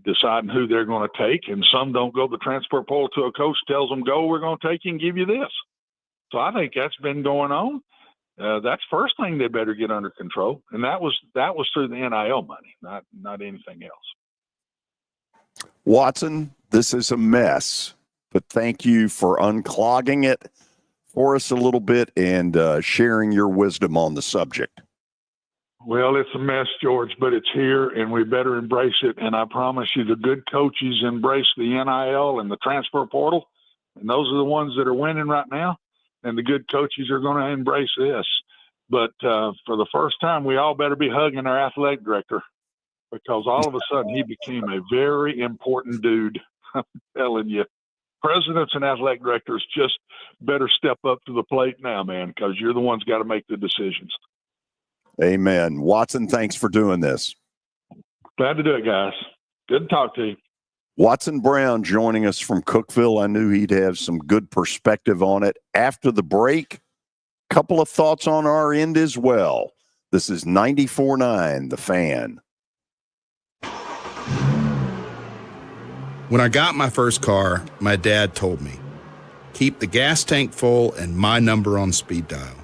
deciding who they're going to take. And some don't go to the transfer portal till a coach tells them, go, we're going to take you and give you this. So I think that's been going on. That's first thing they better get under control. And that was through the NIL money, not anything else. Watson, this is a mess, but thank you for unclogging it for us a little bit and sharing your wisdom on the subject. Well, it's a mess, George, but it's here, and we better embrace it. And I promise you, the good coaches embrace the NIL and the transfer portal, and those are the ones that are winning right now. And the good coaches are going to embrace this. But for the first time, we all better be hugging our athletic director, because all of a sudden he became a very important dude. I'm telling you, presidents and athletic directors just better step up to the plate now, man, because you're the ones got to make the decisions. Amen. Watson, thanks for doing this. Glad to do it, guys. Good to talk to you. Watson Brown joining us from Cookeville. I knew he'd have some good perspective on it. After the break, a couple of thoughts on our end as well. This is 94.9 The Fan. When I got my first car, my dad told me, keep the gas tank full and my number on speed dial.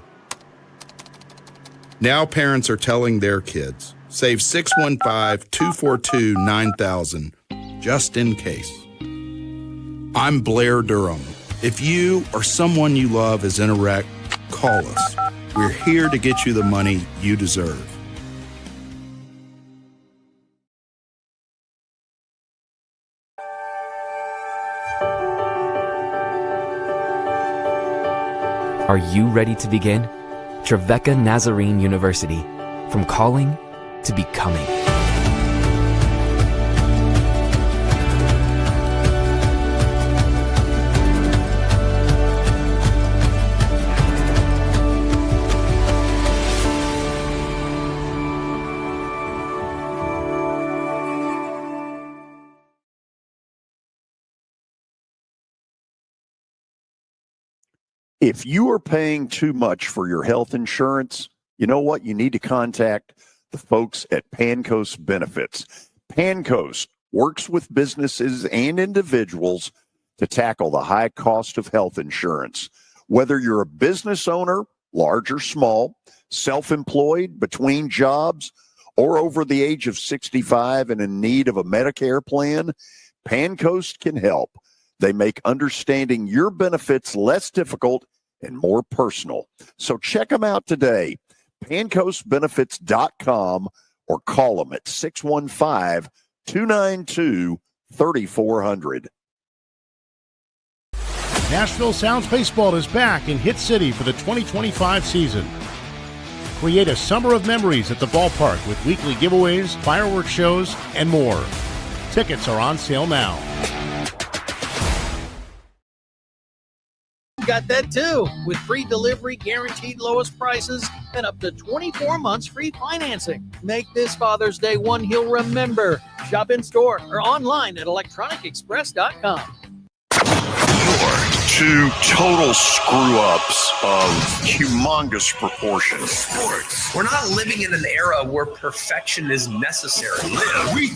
Now parents are telling their kids, save 615-242-9000 just in case. I'm Blair Durham. If you or someone you love is in a wreck, call us. We're here to get you the money you deserve. Are you ready to begin? Trevecca Nazarene University. From calling to becoming. If you are paying too much for your health insurance, you know what? You need to contact the folks at Pancos Benefits. Pancos works with businesses and individuals to tackle the high cost of health insurance. Whether you're a business owner, large or small, self-employed, between jobs, or over the age of 65 and in need of a Medicare plan, PanCoast can help. They make understanding your benefits less difficult and more personal. So check them out today, pancoastbenefits.com, or call them at 615-292-3400. Nashville Sounds Baseball is back in Hit City for the 2025 season. Create a summer of memories at the ballpark with weekly giveaways, fireworks shows, and more. Tickets are on sale now. Got that too, with free delivery, guaranteed lowest prices, and up to 24 months free financing. Make this Father's Day one he'll remember. Shop in store or online at electronicexpress.com. Two total screw-ups of humongous proportions. Sports. We're not living in an era where perfection is necessary. They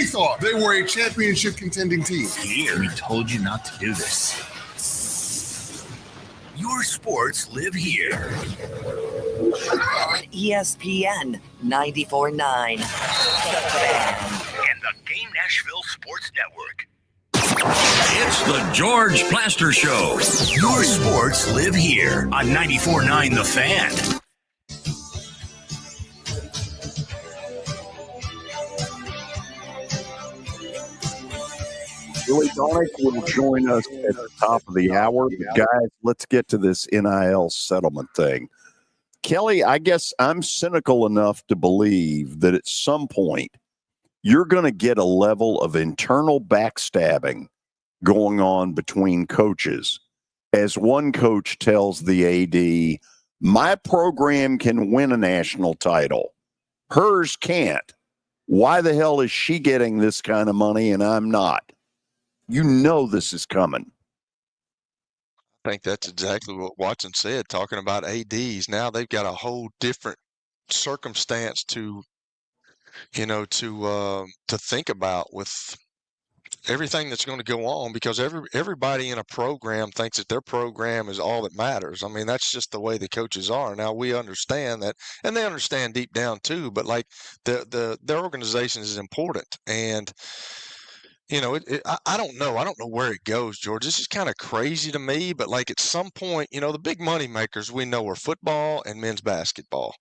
thought they were a championship contending team. Here, we told you not to do this. Your sports live here. On ESPN 94.9. And the Game Nashville Sports Network. It's the George Plaster Show. Your sports live here on 94.9 The Fan. Willy Daunic will join us at the top of the hour. But guys, let's get to this NIL settlement thing. Kelly, I guess I'm cynical enough to believe that at some point you're going to get a level of internal backstabbing going on between coaches. As one coach tells the AD, my program can win a national title. Hers can't. Why the hell is she getting this kind of money and I'm not? You know this is coming. I think that's exactly what Watson said, talking about ADs. Now they've got a whole different circumstance to think about with everything that's going to go on, because everybody in a program thinks that their program is all that matters. I mean, that's just the way the coaches are. Now we understand that, and they understand deep down too, but like their organization is important. And I don't know. I don't know where it goes, George. This is kind of crazy to me, but like at some point, the big money makers we know are football and men's basketball.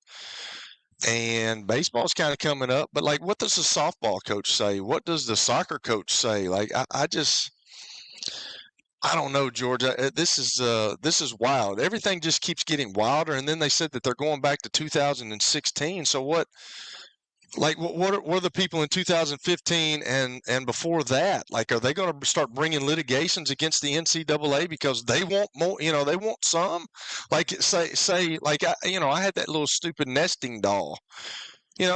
And baseball's kind of coming up, but like, what does the softball coach say? What does the soccer coach say? Like, I don't know, George. This is wild. Everything just keeps getting wilder. And then they said that they're going back to 2016. So what are the people in 2015 and before that? Like, are they going to start bringing litigations against the NCAA because they want more? They want some. Like, say, like I had that little stupid nesting doll.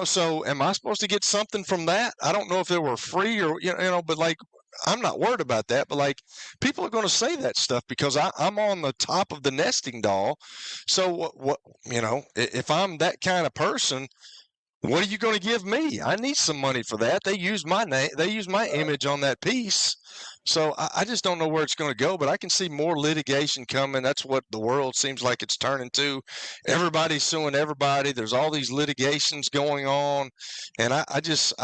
So am I supposed to get something from that? I don't know if they were free or but like, I'm not worried about that. But like, people are going to say that stuff because I'm on the top of the nesting doll. So what if I'm that kind of person? What are you going to give me? I need some money for that. They use my name. They use my image on that piece. So I just don't know where it's going to go, but I can see more litigation coming. That's what the world seems like it's turning to. Everybody's suing everybody. There's all these litigations going on. And I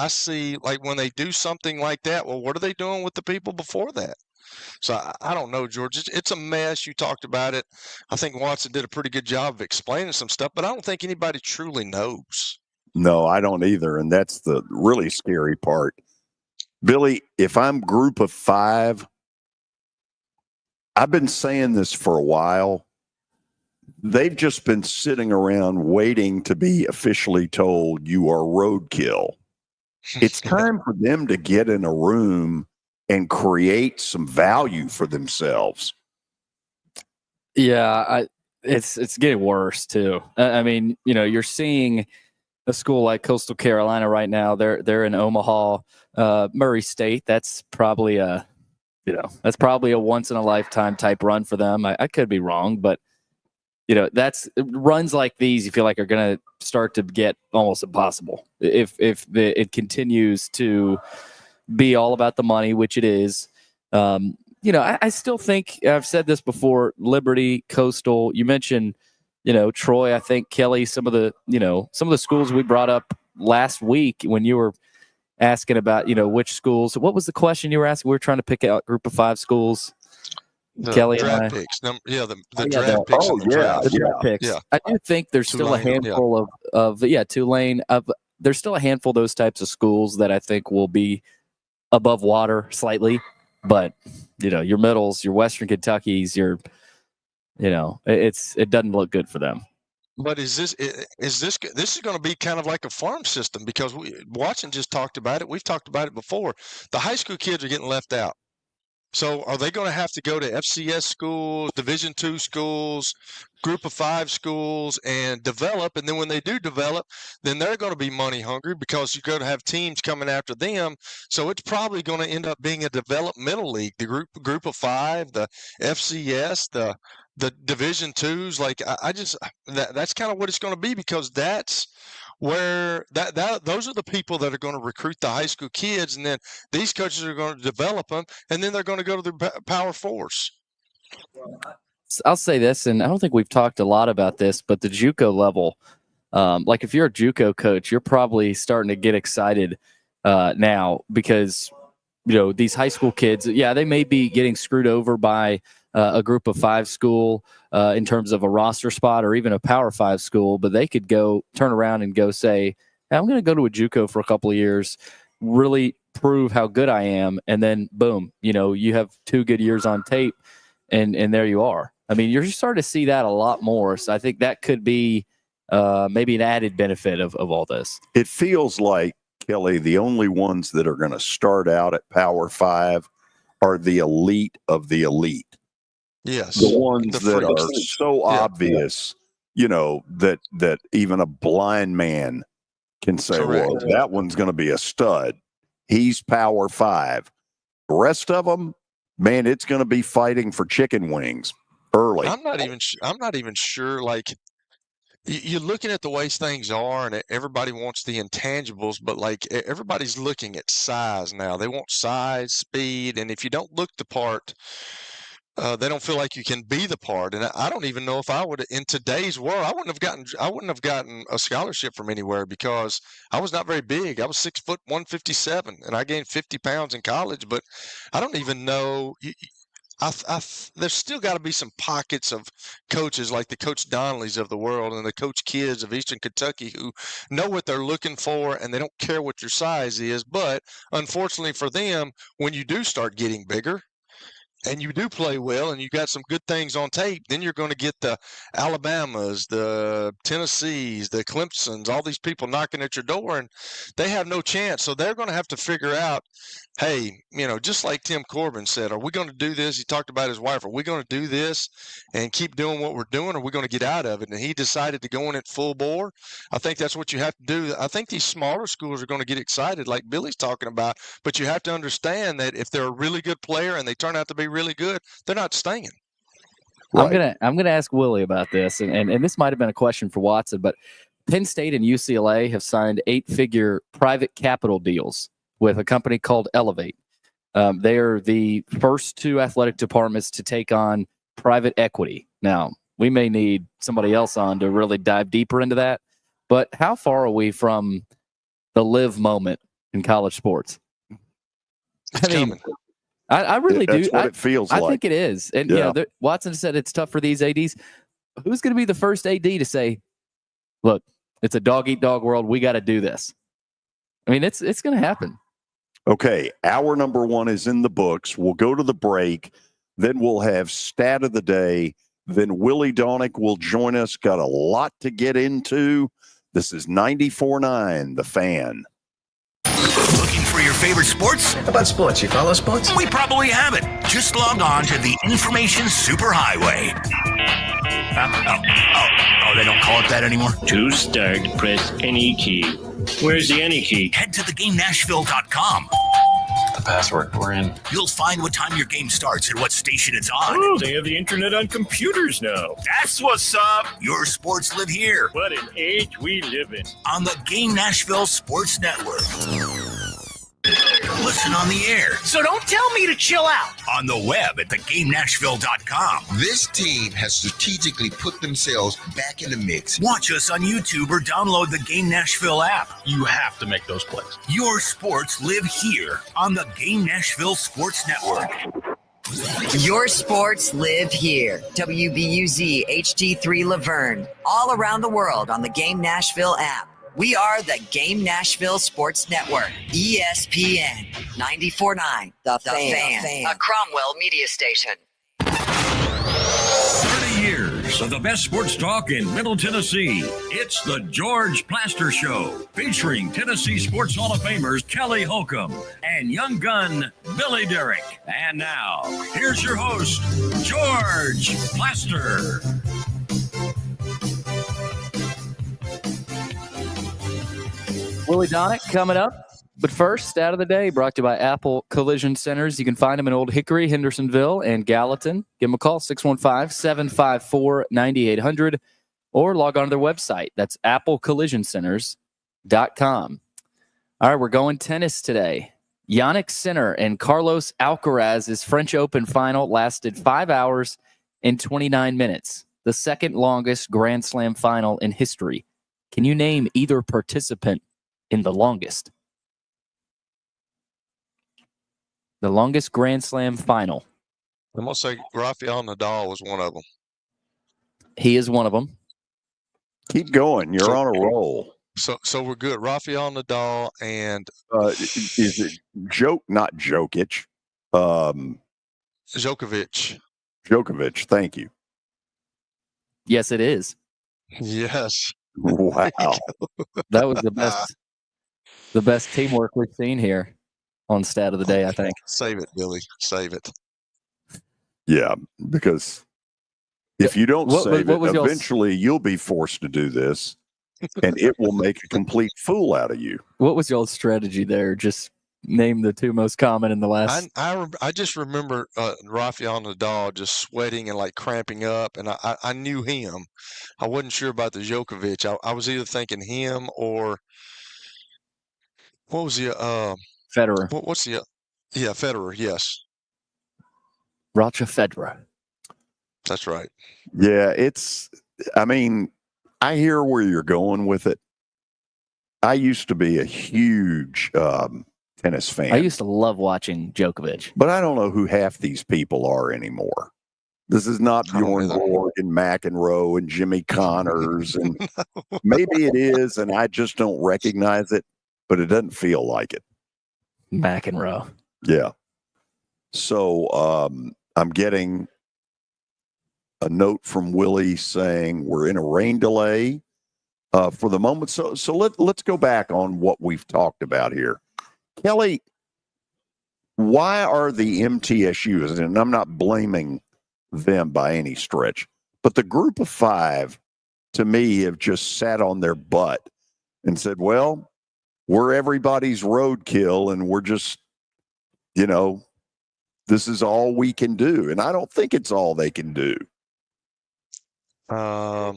see, like, when they do something like that, well, what are they doing with the people before that? So I don't know, George. It's a mess. You talked about it. I think Watson did a pretty good job of explaining some stuff, but I don't think anybody truly knows. No, I don't either. And that's the really scary part. Billy, if I'm group of five, I've been saying this for a while. They've just been sitting around waiting to be officially told you are roadkill. It's time for them to get in a room and create some value for themselves. Yeah, it's getting worse too. I mean, you're seeing a school like Coastal Carolina right now. They're in Omaha, Murray State. That's probably a once in a lifetime type run for them. I could be wrong, but that's runs like these you feel like are going to start to get almost impossible if it continues to be all about the money, which it is. I still think, I've said this before, Liberty, Coastal, you mentioned Troy, I think, Kelly, some of the schools we brought up last week when you were asking about, which schools. What was the question you were asking? We were trying to pick out a group of 5 schools. The Kelly draft and I. picks. The Oh, yeah, draft picks. oh, in the yeah, draft. The draft picks. Yeah. I do think there's still a Tulane, handful of Tulane. There's still a handful of those types of schools that I think will be above water slightly. But, your middles, your Western Kentuckys, it doesn't look good for them. But this is going to be kind of like a farm system, because Watson just talked about it. We've talked about it before. The high school kids are getting left out. So are they going to have to go to FCS schools, Division II schools, Group of 5 schools, and develop? And then when they do develop, then they're going to be money hungry, because you're going to have teams coming after them. So it's probably going to end up being a developmental league, the Group of 5, the FCS, the Division IIs. Like that's kind of what it's going to be, because that's where those are the people that are going to recruit the high school kids, and then these coaches are going to develop them, and then they're going to go to the Power Force. I'll say this, and I don't think we've talked a lot about this, but the JUCO level, like if you're a JUCO coach, you're probably starting to get excited now, because these high school kids, they may be getting screwed over by a Group of 5 school in terms of a roster spot, or even a Power 5 school, but they could go turn around and go say, hey, I'm going to go to a JUCO for a couple of years, really prove how good I am, and then boom, you have 2 good years on tape, and there you are. I mean, you're starting to see that a lot more, so I think that could be maybe an added benefit of all this. It feels like, Kelly, the only ones that are going to start out at Power 5 are the elite of the elite. Yes. The ones that are so obvious, that even a blind man can say, Correct. well, that one's going to be a stud. He's Power 5. The rest of them, man, it's going to be fighting for chicken wings early. I'm not even sure. Like, you're looking at the way things are, and everybody wants the intangibles, but like everybody's looking at size now. They want size, speed, and if you don't look the part, they don't feel like you can be the part. And I don't even know if I would, in today's world, I wouldn't have gotten a scholarship from anywhere, because I was not very big. I was 6 foot 157, and I gained 50 pounds in college. But I don't even know. There's still got to be some pockets of coaches like the Coach Donnellys of the world and the Coach Kids of Eastern Kentucky who know what they're looking for, and they don't care what your size is. But unfortunately for them, when you do start getting bigger and you do play well and you got some good things on tape, then you're going to get the Alabamas, the Tennessees, the Clemsons, all these people knocking at your door, and they have no chance. So they're going to have to figure out, hey, just like Tim Corbin said, are we going to do this? He talked about his wife. Are we going to do this and keep doing what we're doing? Or are we going to get out of it? And he decided to go in it full bore. I think that's what you have to do. I think these smaller schools are going to get excited like Billy's talking about, but you have to understand that if they're a really good player and they turn out to be really good, they're not staying. Right. I'm gonna ask Willie about this, and this might have been a question for Watson, but Penn State and UCLA have signed 8-figure private capital deals with a company called Elevate. They are the first 2 athletic departments to take on private equity. Now, we may need somebody else on to really dive deeper into that, but how far are we from the live moment in college sports? It's coming. I really do. That's what it feels like. I think it is. And Watson said it's tough for these ADs. Who's going to be the first AD to say, look, it's a dog-eat-dog world. We got to do this. I mean, it's going to happen. Okay, hour number 1 is in the books. We'll go to the break. Then we'll have stat of the day. Then Willy Daunic will join us. Got a lot to get into. This is 94.9, The Fan. Looking for your favorite sports? How about sports? You follow sports? We probably have it. Just log on to the Information Superhighway. They don't call it that anymore? To start, press any key. Where's the any key? Head to thegamenashville.com. The password. We're in. You'll find what time your game starts and what station it's on. Oh, they have the internet on computers now. That's what's up. Your sports live here. What an age we live in. On the Game Nashville Sports Network. listen on the air. So don't tell me to chill out. On the web at thegamenashville.com. This team has strategically put themselves back in the mix. Watch us on YouTube or download the Game Nashville app. You have to make those plays. Your sports live here on the Game Nashville Sports Network. Your sports live here. WBUZ HD3 Laverne. All around the world on the Game Nashville app. We are the Game Nashville Sports Network. ESPN 94.9. The Fan. A Cromwell media station. 30 years of the best sports talk in Middle Tennessee. It's the George Plaster Show, featuring Tennessee Sports Hall of Famers Kelly Holcomb and young gun Willy Daunic. And now, here's your host, George Plaster. Willy Daunic coming up. But first, stat of the day brought to you by Apple Collision Centers. You can find them in Old Hickory, Hendersonville, and Gallatin. Give them a call, 615-754-9800, or log on to their website. That's applecollisioncenters.com. All right, we're going tennis today. Jannik Sinner and Carlos Alcaraz's French Open final lasted 5 hours and 29 minutes, the second longest Grand Slam final in history. Can you name either participant in the longest? The longest Grand Slam final. I'm going to say Rafael Nadal was one of them. He is one of them. Keep going. You're on a roll. So we're good. Rafael Nadal and is it not Jokic? Djokovic. Djokovic. Thank you. Yes, it is. Yes. Wow. That was the best teamwork we've seen here on stat of the day, I think. Save it, Billy. Save it. Yeah, because if you don't save it, eventually you'll be forced to do this, and it will make a complete fool out of you. What was y'all's strategy there? Just name the two most common in the last. I just remember Rafael Nadal just sweating and like cramping up, and I knew him. I wasn't sure about the Djokovic. I was either thinking him or what was the Federer. What's the Federer? Yes, Roger Federer. That's right. Yeah, I hear where you're going with it. I used to be a huge tennis fan. I used to love watching Djokovic. But I don't know who half these people are anymore. This is not Bjorn Borg and McEnroe and Jimmy Connors. And maybe it is, and I just don't recognize it, but it doesn't feel like it. McEnroe. Yeah. So I'm getting a note from Willie saying we're in a rain delay for the moment. So let's go back on what we've talked about here. Kelly, why are the MTSUs, and I'm not blaming them by any stretch, but the group of five, to me, have just sat on their butt and said, well, we're everybody's roadkill, and we're just, this is all we can do. And I don't think it's all they can do. I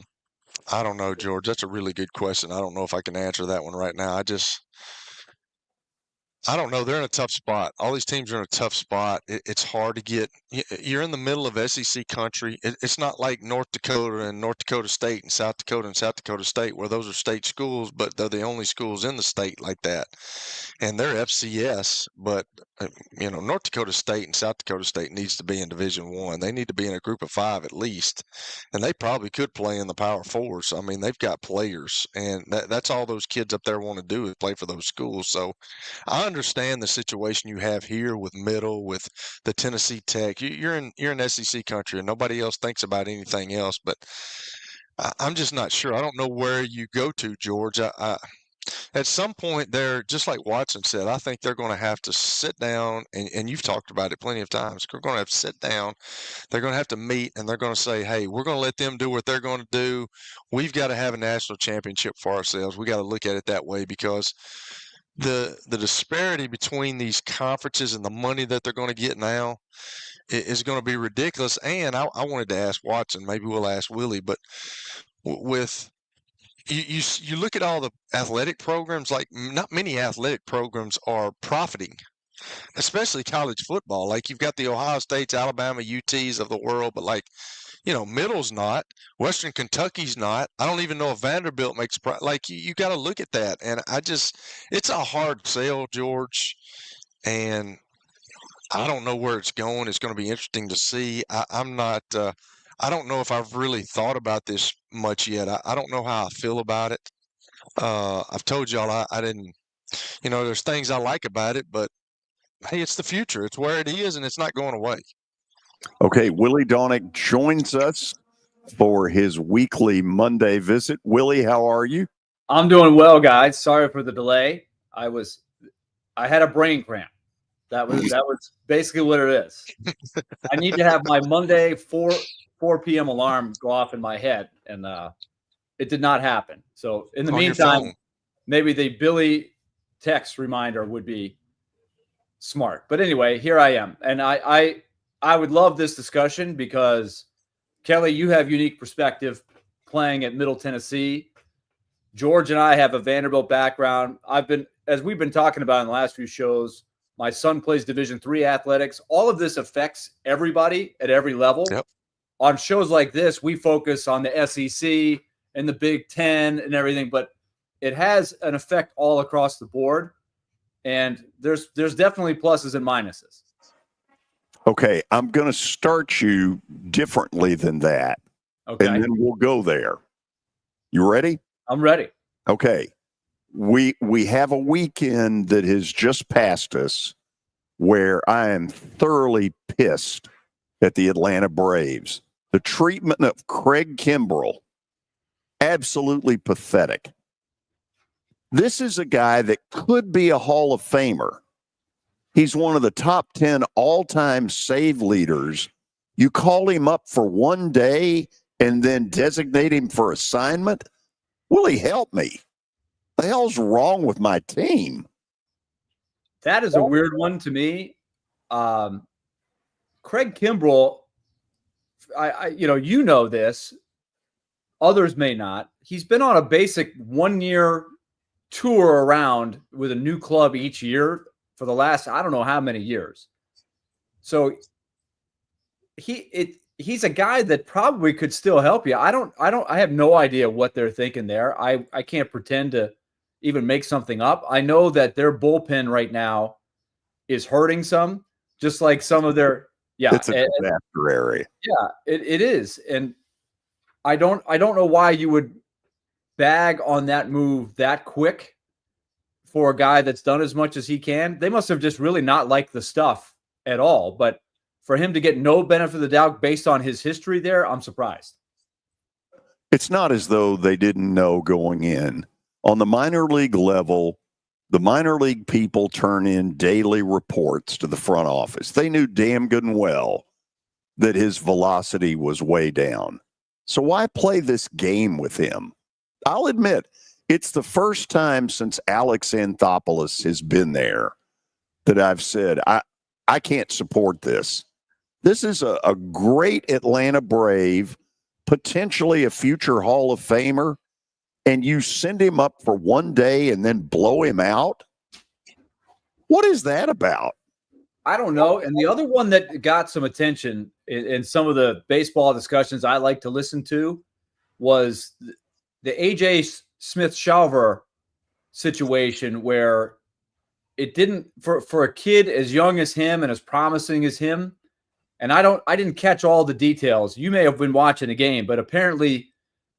don't know, George. That's a really good question. I don't know if I can answer that one right now. I don't know. They're in a tough spot. All these teams are in a tough spot. It's hard to get. You're in the middle of SEC country. It's not like North Dakota and North Dakota State and South Dakota State, where those are state schools, but they're the only schools in the state like that. And they're FCS, but North Dakota State and South Dakota State needs to be in Division I. They need to be in a group of five at least, and they probably could play in the Power Fours. I mean, they've got players, and that's all those kids up there want to do is play for those schools. So I understand the situation you have here with Middle, with the Tennessee Tech. You're in SEC country, and nobody else thinks about anything else. But I'm just not sure. I don't know where you go to, George. At some point, they're just like Watson said. I think they're going to have to sit down, and you've talked about it plenty of times. They're going to have to sit down. They're going to have to meet, and they're going to say, "Hey, we're going to let them do what they're going to do. We've got to have a national championship for ourselves. We got to look at it that way because." The disparity between these conferences and the money that they're going to get now is going to be ridiculous. And I wanted to ask Watson, maybe we'll ask Willie, but with you look at all the athletic programs, like not many athletic programs are profiting. especially college football. Like you've got the Ohio States, Alabama, UTs of the world, but like, Middle's not. Western Kentucky's not. I don't even know if Vanderbilt makes like you got to look at that. And it's a hard sell, George. And I don't know where it's going. It's going to be interesting to see. I'm not. I don't know if I've really thought about this much yet. I don't know how I feel about it. I've told y'all I didn't. There's things I like about it, but hey, it's the future. It's where it is, and it's not going away. Okay, Willy Daunic joins us for his weekly Monday visit. Willie, how are you? I'm doing well, guys. Sorry for the delay. I had a brain cramp. That was basically what it is. I need to have my Monday 4 p.m. alarm go off in my head, and it did not happen. So in the meantime, maybe the Billy text reminder would be smart. But anyway, here I am, and I would love this discussion because Kelly, you have unique perspective playing at Middle Tennessee. George and I have a Vanderbilt background. As we've been talking about in the last few shows, my son plays Division III athletics. All of this affects everybody at every level. Yep. On shows like this, we focus on the SEC and the Big Ten and everything, but it has an effect all across the board. And there's definitely pluses and minuses. Okay, I'm going to start you differently than that. Okay. And then we'll go there. You ready? I'm ready. Okay. We have a weekend that has just passed us where I am thoroughly pissed at the Atlanta Braves. The treatment of Craig Kimbrell, absolutely pathetic. This is a guy that could be a Hall of Famer. He's one of the top 10 all-time save leaders. You call him up for one day and then designate him for assignment? Willie, help me. The hell's wrong with my team? That is a weird one to me. Craig Kimbrell, you know this. Others may not. He's been on a basic 1-year tour around with a new club each year for the last, I don't know how many years. So he's a guy that probably could still help you. I have no idea what they're thinking there. I can't pretend to even make something up. I know that their bullpen right now is hurting some, just like some of their, it's a disaster area. Yeah, it is. And I don't know why you would bag on that move that quick for a guy that's done as much as he can. They must have just really not liked the stuff at all. But for him to get no benefit of the doubt based on his history there, I'm surprised. It's not as though they didn't know going in. On the minor league level, the minor league people turn in daily reports to the front office. They knew damn good and well that his velocity was way down. So why play this game with him? I'll admit, it's the first time since Alex Anthopoulos has been there that I've said, I can't support this. This is a great Atlanta Brave, potentially a future Hall of Famer, and you send him up for one day and then blow him out? What is that about? I don't know. And the other one that got some attention in some of the baseball discussions I like to listen to was the A.J. Smith-Shawver situation, where it didn't, for a kid as young as him and as promising as him, and I didn't catch all the details. You may have been watching the game, but apparently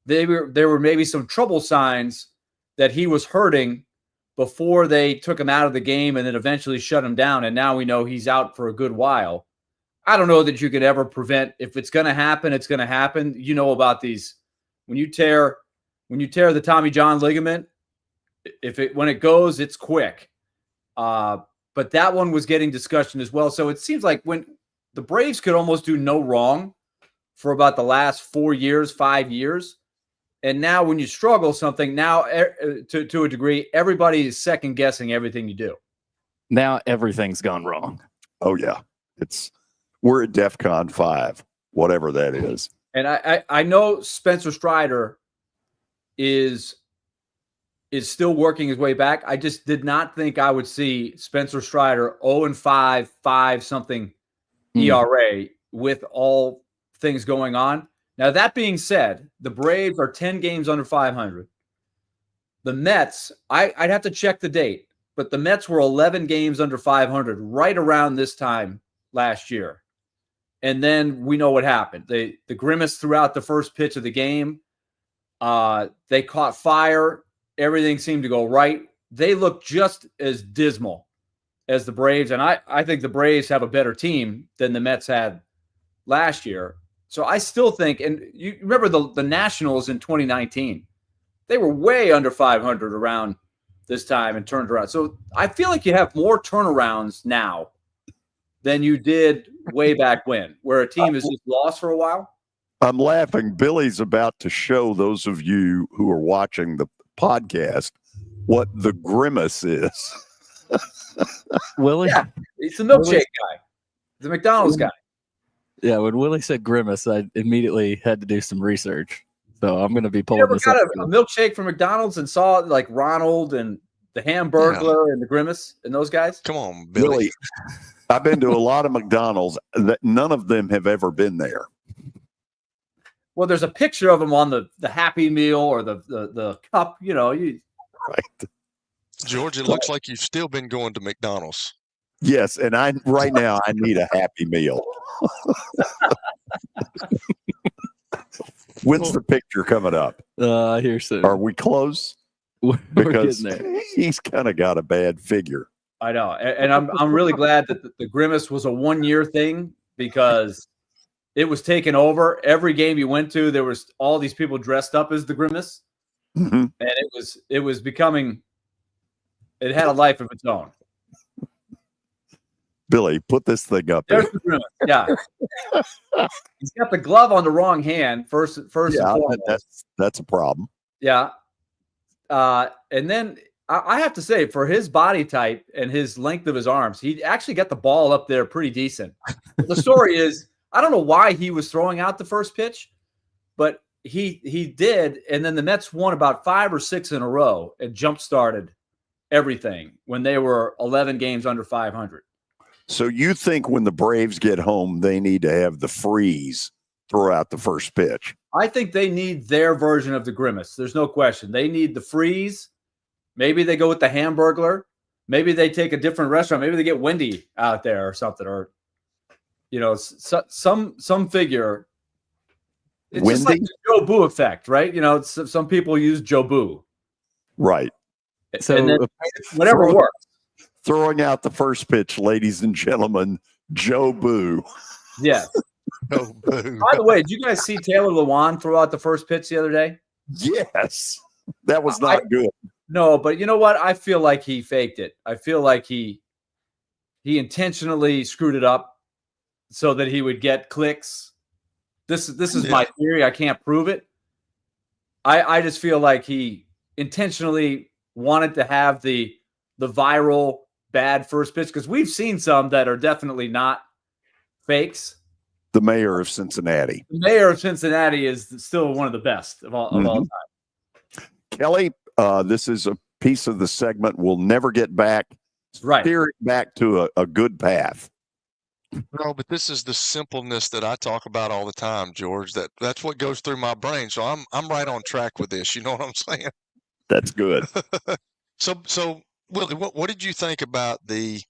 there were maybe some trouble signs that he was hurting before they took him out of the game and then eventually shut him down. And now we know he's out for a good while. I don't know that you could ever prevent. If it's going to happen, it's going to happen. You know about these. When you tear the Tommy John ligament, when it goes, it's quick. But that one was getting discussion as well. So it seems like when the Braves could almost do no wrong for about the last 4 years, 5 years. And now when you struggle something, now to a degree, everybody is second guessing everything you do. Now everything's gone wrong. Oh yeah. We're at DEFCON 5, whatever that is. And I know Spencer Strider is is still working his way back. I just did not think I would see Spencer Strider 0-5, 5-something ERA with all things going on. Now, that being said, the Braves are 10 games under 500. The Mets, I'd have to check the date, but the Mets were 11 games under 500 right around this time last year. And then we know what happened. The grimace throughout the first pitch of the game. They caught fire. Everything seemed to go right. They look just as dismal as the Braves. And I think the Braves have a better team than the Mets had last year. So I still think, and you remember the Nationals in 2019, they were way under 500 around this time and turned around. So I feel like you have more turnarounds now than you did way back when, where a team is just lost for a while. I'm laughing. Billy's about to show those of you who are watching the podcast what the grimace is. Willie? Yeah, it's a milkshake guy. The McDonald's guy. Yeah, when Willie said grimace, I immediately had to do some research. So I'm going to be You pulling ever this got up. a milkshake from McDonald's and saw like Ronald and the Hamburglar and the Grimace and those guys? Come on, Billy. Billy, I've been to a lot of McDonald's. That none of them have ever been there. Well, there's a picture of them on the Happy Meal or the cup. You know, right. George, it looks like you've still been going to McDonald's. Yes, and right now I need a Happy Meal. When's the picture coming up? Here soon. Are we close? We're Because getting there. he's kind of got a bad figure. I know, and I'm really glad that the Grimace was a 1-year thing because it was taken over. Every game you went to, there was all these people dressed up as the Grimace, and it was becoming. It had a life of its own. Billy, put this thing up. There's the Grimace. Yeah, he's got the glove on the wrong hand. First and foremost. That's a problem. Yeah, and then I have to say, for his body type and his length of his arms, he actually got the ball up there pretty decent. The story is, I don't know why he was throwing out the first pitch, but he did, and then the Mets won about 5 or 6 in a row and jump-started everything when they were 11 games under 500. So you think when the Braves get home, they need to have the freeze throw out the first pitch? I think they need their version of the Grimace. There's no question. They need the freeze. Maybe they go with the Hamburglar. Maybe they take a different restaurant. Maybe they get Wendy out there or something, or some figure. It's Wendy? just like the Joe Boo effect, right? Some people use Joe Boo. Right. So and then whatever works. Throwing out the first pitch, ladies and gentlemen, Joe Boo. Yes. Oh, boo. By the way, did you guys see Taylor Lewan throw out the first pitch the other day? Yes. That was not good. No, but you know what? I feel like he faked it. I feel like he intentionally screwed it up so that he would get clicks. This is my theory. I can't prove it. I just feel like he intentionally wanted to have the viral bad first pitch, because we've seen some that are definitely not fakes. The mayor of Cincinnati. The mayor of Cincinnati is still one of the best of all time. Kelly, this is a piece of the segment we'll never get back. Right. Steer it back to a good path. No, but this is the simpleness that I talk about all the time, George. That's what goes through my brain. So I'm right on track with this. You know what I'm saying? That's good. So Willie, what did you think about the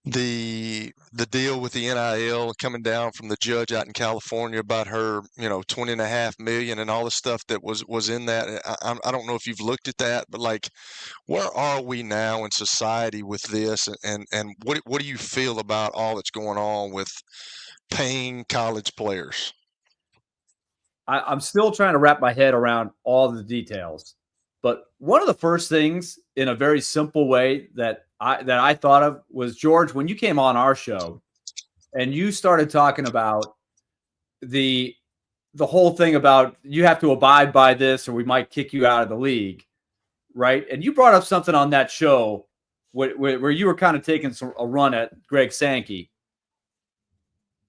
deal with the NIL coming down from the judge out in California about her, $20.5 million and all the stuff that was in that? I don't know if you've looked at that, but like, where are we now in society with this? And what do you feel about all that's going on with paying college players? I'm still trying to wrap my head around all the details. But one of the first things, in a very simple way, that I thought of was, George, when you came on our show and you started talking about the whole thing about you have to abide by this or we might kick you out of the league, right? And you brought up something on that show where you were kind of taking a run at Greg Sankey,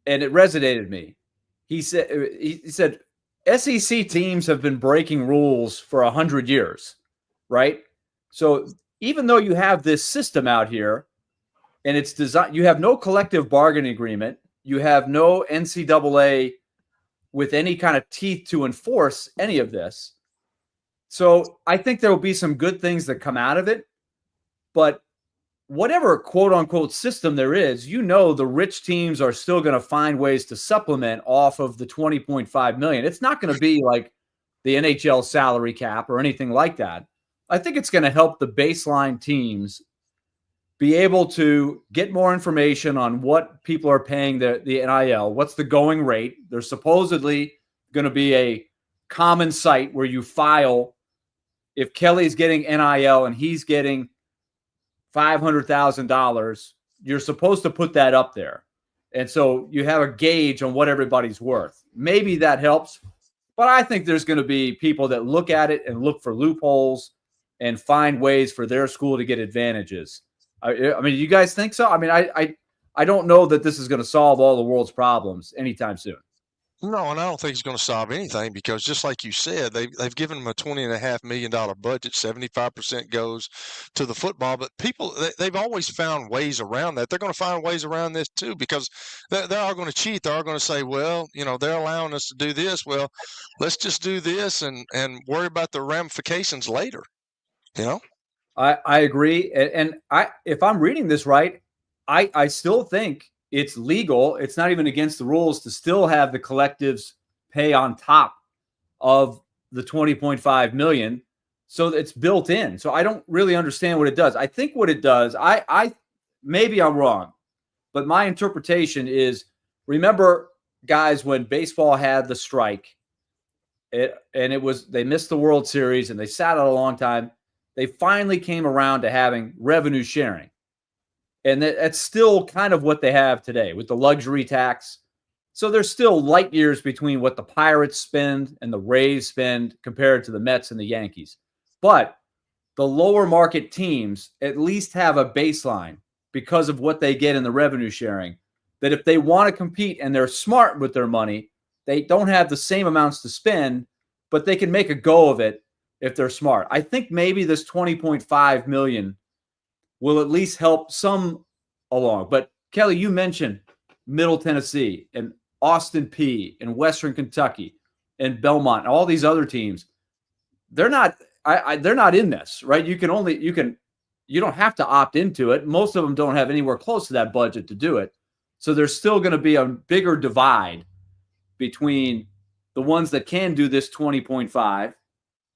and it resonated with me. He said SEC teams have been breaking rules for 100 years. right? So even though you have this system out here and it's designed, you have no collective bargaining agreement, you have no NCAA with any kind of teeth to enforce any of this. So I think there will be some good things that come out of it, but whatever quote unquote system there is, the rich teams are still going to find ways to supplement off of the 20.5 million. It's not going to be like the NHL salary cap or anything like that. I think it's going to help the baseline teams be able to get more information on what people are paying the NIL, what's the going rate. There's supposedly going to be a common site where you file if Kelly's getting NIL and he's getting $500,000, you're supposed to put that up there. And so you have a gauge on what everybody's worth. Maybe that helps, but I think there's going to be people that look at it and look for loopholes and find ways for their school to get advantages. I mean, you guys think so? I mean, I don't know that this is going to solve all the world's problems anytime soon. No, and I don't think it's going to solve anything because just like you said, they've given them a $20.5 million budget. 75% goes to the football, but they've always found ways around that. They're going to find ways around this too because they're all going to cheat. They're all going to say, well, they're allowing us to do this. Well, let's just do this and worry about the ramifications later. I agree, and if I'm reading this right, I still think it's legal. It's not even against the rules to still have the collectives pay on top of the 20.5 million. So it's built in. So I don't really understand what it does. I think what it does, I maybe I'm wrong, but my interpretation is, remember, guys, when baseball had the strike, they missed the World Series and they sat out a long time. They finally came around to having revenue sharing. And that's still kind of what they have today with the luxury tax. So there's still light years between what the Pirates spend and the Rays spend compared to the Mets and the Yankees. But the lower market teams at least have a baseline because of what they get in the revenue sharing, that if they want to compete and they're smart with their money, they don't have the same amounts to spend, but they can make a go of it if they're smart. I think maybe this 20.5 million will at least help some along. But Kelly, you mentioned Middle Tennessee and Austin P and Western Kentucky and Belmont and all these other teams. They're not in this, right? You don't have to opt into it. Most of them don't have anywhere close to that budget to do it. So there's still going to be a bigger divide between the ones that can do this 20.5,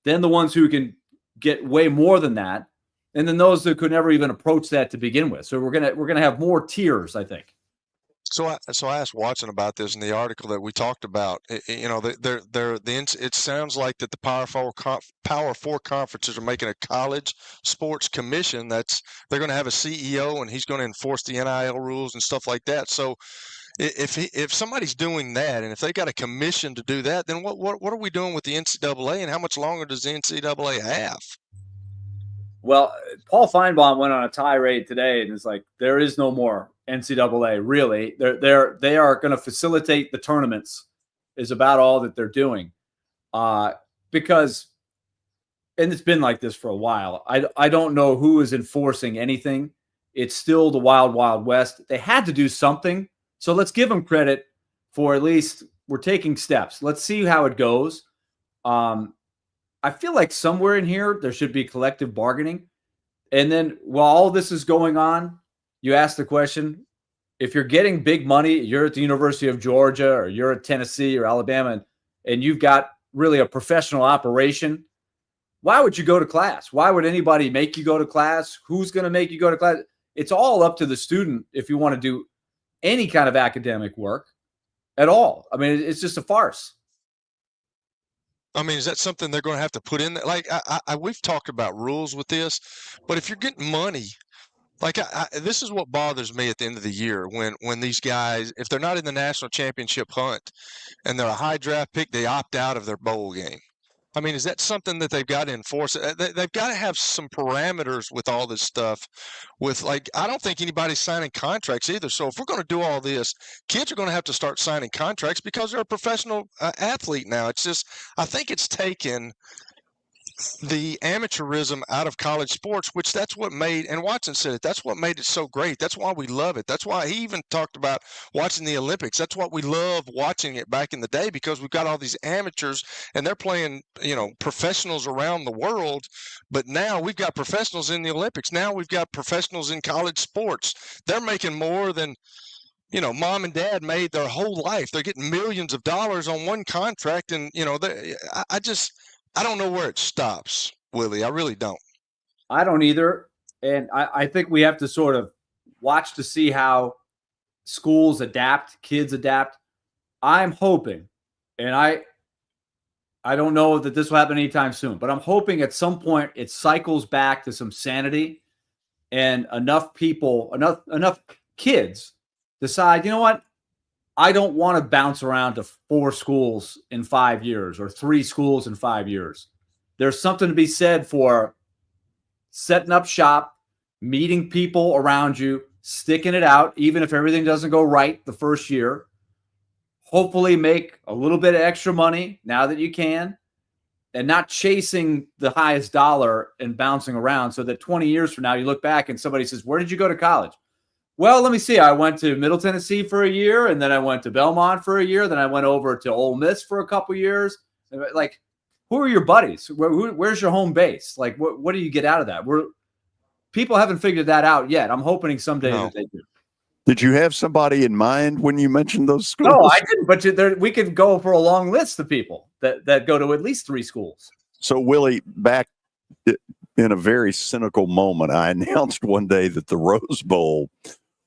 then the ones who can get way more than that, and then those that could never even approach that to begin with. So we're gonna have more tiers, I think. So I asked Watson about this in the article that we talked about. It sounds like that the Power Four conferences are making a college sports commission. They're going to have a CEO and he's going to enforce the NIL rules and stuff like that. So if somebody's doing that and if they got a commission to do that, then what are we doing with the NCAA and how much longer does the NCAA have? Well, Paul Feinbaum went on a tirade today and is like, there is no more NCAA, really. They are going to facilitate the tournaments is about all that they're doing. Because, and it's been like this for a while, I don't know who is enforcing anything. It's still the wild, wild west. They had to do something. So let's give them credit for at least we're taking steps. Let's see how it goes. I feel like somewhere in here, there should be collective bargaining. And then while all this is going on, you ask the question, if you're getting big money, you're at the University of Georgia or you're at Tennessee or Alabama, and you've got really a professional operation, why would you go to class? Why would anybody make you go to class? Who's going to make you go to class? It's all up to the student if you want to do any kind of academic work at all. I mean, it's just a farce. I mean, is that something they're going to have to put in there? Like, we've talked about rules with this, but if you're getting money, like this is what bothers me at the end of the year when these guys, if they're not in the national championship hunt and they're a high draft pick, they opt out of their bowl game. I mean, is that something that they've got to enforce? They've got to have some parameters with all this stuff. I don't think anybody's signing contracts either. So if we're going to do all this, kids are going to have to start signing contracts because they're a professional athlete now. It's just, I think it's taken the amateurism out of college sports, which that's what made, and Watson said it, that's what made it so great. That's why we love it. That's why he even talked about watching the Olympics. That's what we love watching it back in the day, because we've got all these amateurs and they're playing, professionals around the world. But now we've got professionals in the Olympics. Now we've got professionals in college sports. They're making more than mom and dad made their whole life. They're getting millions of dollars on one contract. And, I don't know where it stops, Willie. I really don't. I don't either. And I think we have to sort of watch to see how schools adapt, kids adapt. I'm hoping, and I don't know that this will happen anytime soon, but I'm hoping at some point it cycles back to some sanity and enough people, enough kids decide, you know what? I don't want to bounce around to 4 schools in 5 years or 3 schools in 5 years. There's something to be said for setting up shop, meeting people around you, sticking it out, even if everything doesn't go right the first year. Hopefully make a little bit of extra money now that you can, and not chasing the highest dollar and bouncing around so that 20 years from now you look back and somebody says, where did you go to college? Well, let me see. I went to Middle Tennessee for a year, and then I went to Belmont for a year. Then I went over to Ole Miss for a couple years. Like, who are your buddies? Where's your home base? Like, what do you get out of that? People haven't figured that out yet. I'm hoping someday that they do. Did you have somebody in mind when you mentioned those schools? No, I didn't. But we could go for a long list of people that go to at least 3 schools. So, Willie, back in a very cynical moment, I announced one day that the Rose Bowl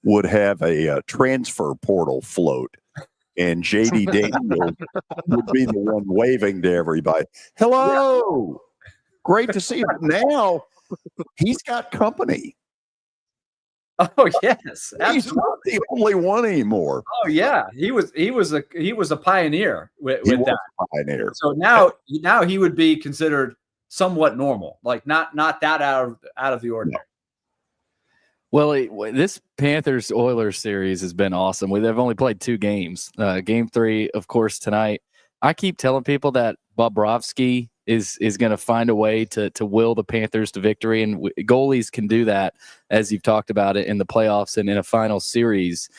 would have a transfer portal float, and JD Daniels would be the one waving to everybody. Hello, great to see you. But now he's got company. Oh yes, absolutely. He's not the only one anymore. Oh yeah, he was a pioneer with that. Pioneer. So now he would be considered somewhat normal, like not that out of the ordinary. Well, this Panthers-Oilers series has been awesome. They've only played 2 games. Game 3, of course, tonight. I keep telling people that Bobrovsky is going to find a way to will the Panthers to victory, and goalies can do that, as you've talked about it in the playoffs and in a final series.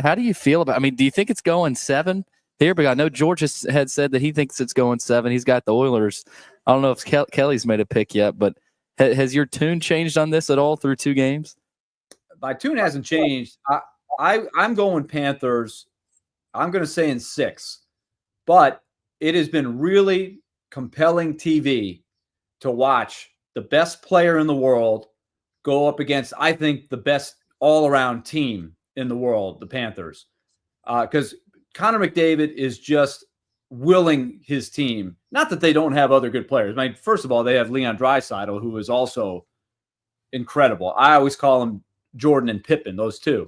How do you feel about? I mean, do you think it's going 7 here? But I know George had said that he thinks it's going 7. He's got the Oilers. I don't know if Kelly's made a pick yet, but has your tune changed on this at all through 2 games? My tune hasn't changed. I'm going Panthers. I'm going to say in 6, but it has been really compelling TV to watch the best player in the world go up against, I think, the best all-around team in the world, the Panthers. Because Connor McDavid is just willing his team. Not that they don't have other good players. I mean, first of all, they have Leon Draisaitl, who is also incredible. I always call him Jordan and Pippen, those 2.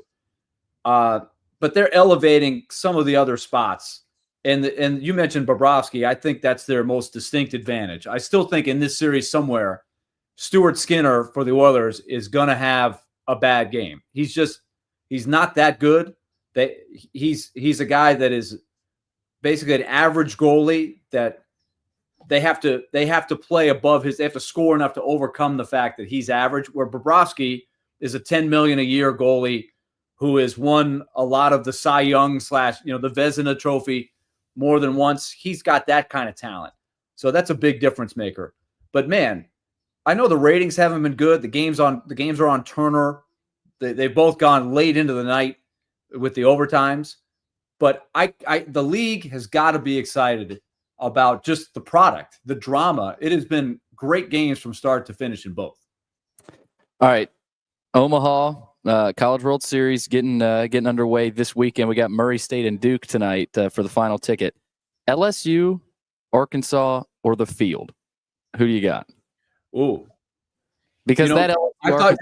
But they're elevating some of the other spots. And you mentioned Bobrovsky. I think that's their most distinct advantage. I still think in this series somewhere, Stuart Skinner for the Oilers is going to have a bad game. He's not that good. He's a guy that is basically an average goalie that they have to play above his. They have to score enough to overcome the fact that he's average. Where Bobrovsky is a $10 million a year goalie who has won a lot of the Cy Young / the Vezina Trophy more than once. He's got that kind of talent, so that's a big difference maker. But man, I know the ratings haven't been good. The games are on Turner. They've both gone late into the night with the overtimes. But the league has got to be excited about just the product, the drama. It has been great games from start to finish in both. All right, Omaha College World Series getting underway this weekend. We got Murray State and Duke tonight for the final ticket. LSU, Arkansas, or the Field? Who do you got? Ooh, because I thought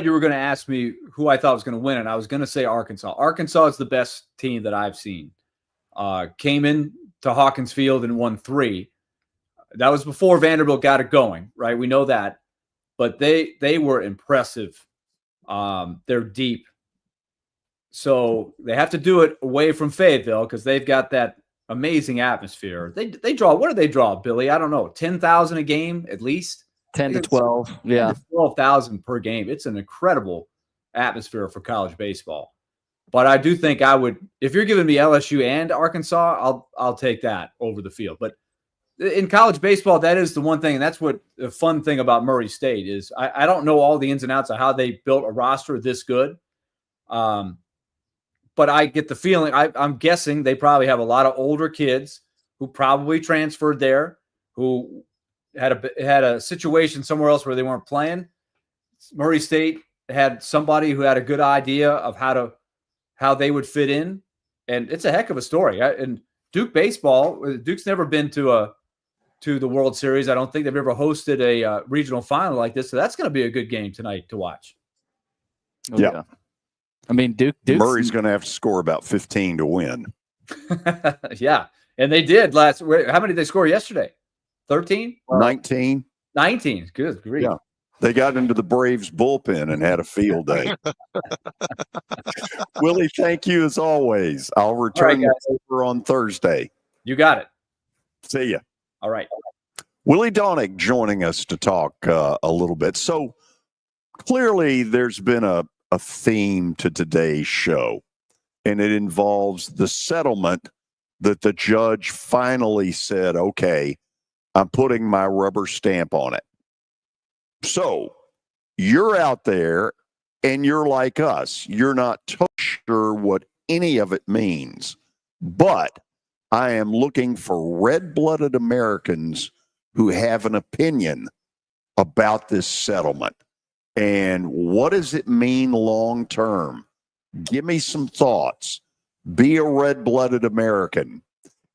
you were gonna ask me who I thought was gonna win, and I was gonna say Arkansas. Arkansas is the best team that I've seen. Came in to Hawkins Field and won 3. That was before Vanderbilt got it going, right? We know that, but they were impressive. They're deep, so they have to do it away from Fayetteville because they've got that amazing atmosphere. They draw. What do they draw, Billy? I don't know. 10,000 a game at least. 10 to 12. 10 Yeah. to 12,000 per game. It's an incredible atmosphere for college baseball. But I do think I would, if you're giving me LSU and Arkansas, I'll take that over the field. But in college baseball, that is the one thing, and that's what the fun thing about Murray State is. I don't know all the ins and outs of how they built a roster this good. But I get the feeling, I'm guessing they probably have a lot of older kids who probably transferred there, who had a situation somewhere else where they weren't playing. Murray State had somebody who had a good idea of how they would fit in, and it's a heck of a story. And Duke baseball, Duke's never been to the World Series. I don't think they've ever hosted a regional final like this, so that's going to be a good game tonight to watch. Oh, yeah. I mean, Duke's Murray's going to have to score about 15 to win. Yeah, and they did last. How many did they score yesterday? 13? 19. 19. Good grief. Yeah. They got into the Braves bullpen and had a field day. Willie, thank you as always. I'll return over on Thursday. You got it. See ya. All right. Willy Daunic joining us to talk a little bit. So clearly there's been a theme to today's show, and it involves the settlement that the judge finally said, okay, I'm putting my rubber stamp on it. So you're out there and you're like us. You're not totally sure what any of it means, but I am looking for red-blooded Americans who have an opinion about this settlement. And what does it mean long term? Give me some thoughts. Be a red-blooded American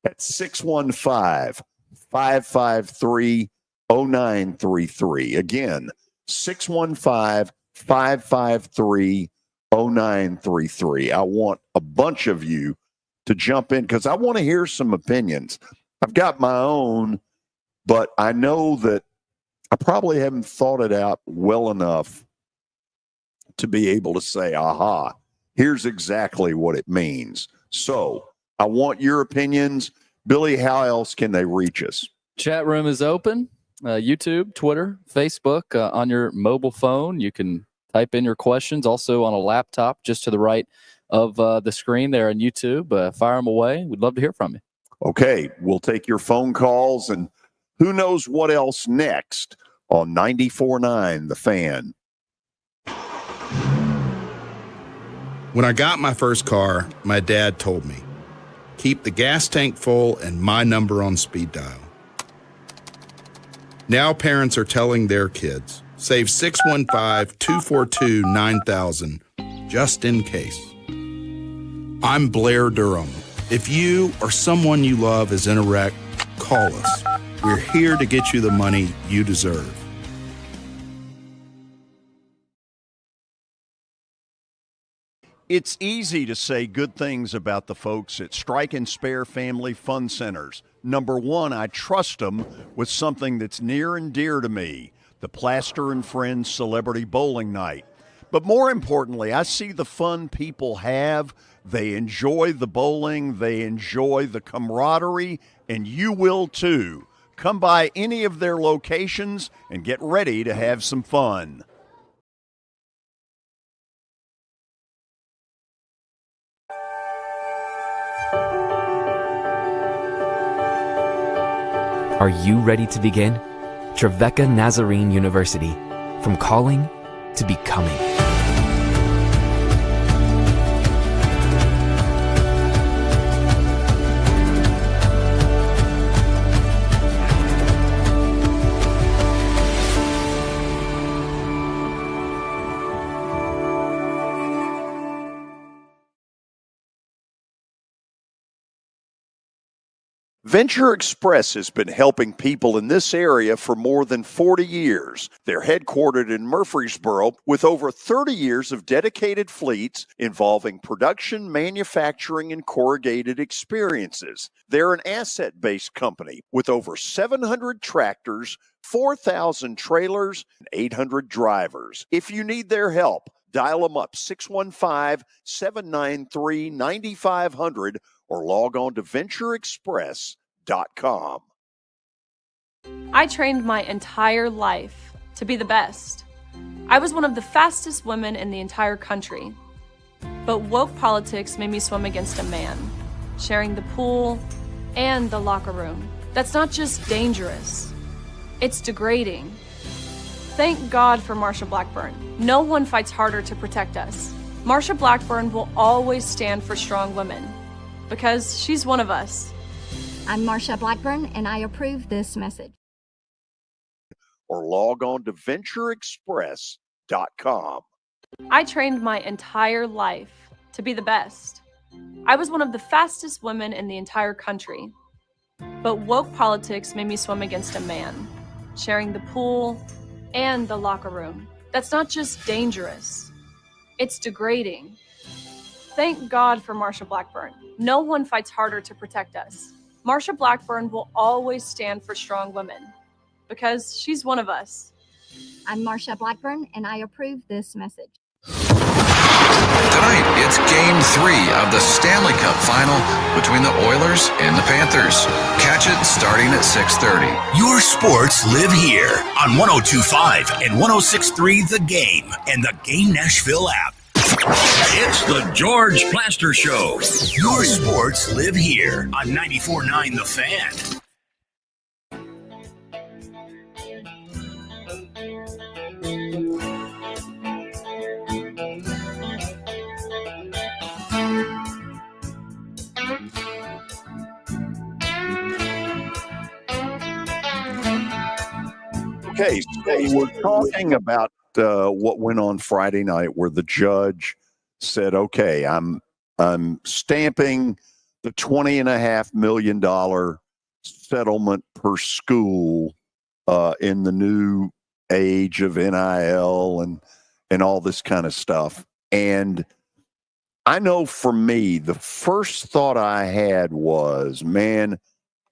at 615-553-0933. Again, 615-553-0933. I want a bunch of you to jump in because I want to hear some opinions. I've got my own, but I know that I probably haven't thought it out well enough to be able to say, aha, here's exactly what it means. So I want your opinions. Billy, how else can they reach us? Chat room is open. YouTube, Twitter, Facebook. On your mobile phone, you can type in your questions. Also on a laptop just to the right of the screen there on YouTube. Fire them away. We'd love to hear from you. Okay, we'll take your phone calls and who knows what else next on 94.9 The Fan. When I got my first car, my dad told me, keep the gas tank full and my number on speed dial. Now parents are telling their kids, save 615-242-9000 just in case. I'm Blair Durham. If you or someone you love is in a wreck, call us. We're here to get you the money you deserve. It's easy to say good things about the folks at Strike and Spare Family Fun Centers. Number one, I trust them with something that's near and dear to me, the Plaster and Friends Celebrity Bowling Night. But more importantly, I see the fun people have. They enjoy the bowling, they enjoy the camaraderie, and you will too. Come by any of their locations and get ready to have some fun. Are you ready to begin? Trevecca Nazarene University. From calling to becoming. Venture Express has been helping people in this area for more than 40 years. They're headquartered in Murfreesboro with over 30 years of dedicated fleets involving production, manufacturing, and corrugated experiences. They're an asset-based company with over 700 tractors, 4,000 trailers, and 800 drivers. If you need their help, dial them up 615-793-9500 or log on to ventureexpress.com. I trained my entire life to be the best. I was one of the fastest women in the entire country. But woke politics made me swim against a man, sharing the pool and the locker room. That's not just dangerous, it's degrading. Thank God for Marsha Blackburn. No one fights harder to protect us. Marsha Blackburn will always stand for strong women because she's one of us. I'm Marsha Blackburn, and I approve this message. Or log on to ventureexpress.com. I trained my entire life to be the best. I was one of the fastest women in the entire country. But woke politics made me swim against a man, sharing the pool and the locker room. That's not just dangerous, it's degrading. Thank God for Marsha Blackburn. No one fights harder to protect us. Marsha Blackburn will always stand for strong women because she's one of us. I'm Marsha Blackburn, and I approve this message. Tonight, it's Game 3 of the Stanley Cup Final between the Oilers and the Panthers. Catch it starting at 6:30. Your sports live here on 102.5 and 106.3 The Game and the Game Nashville app. It's the George Plaster Show. Your sports live here on 94.9 The Fan. Okay, so we're talking about what went on Friday night, where the judge said, "Okay, I'm stamping the $20.5 million settlement per school in the new age of NIL and all this kind of stuff." And I know for me, the first thought I had was, man,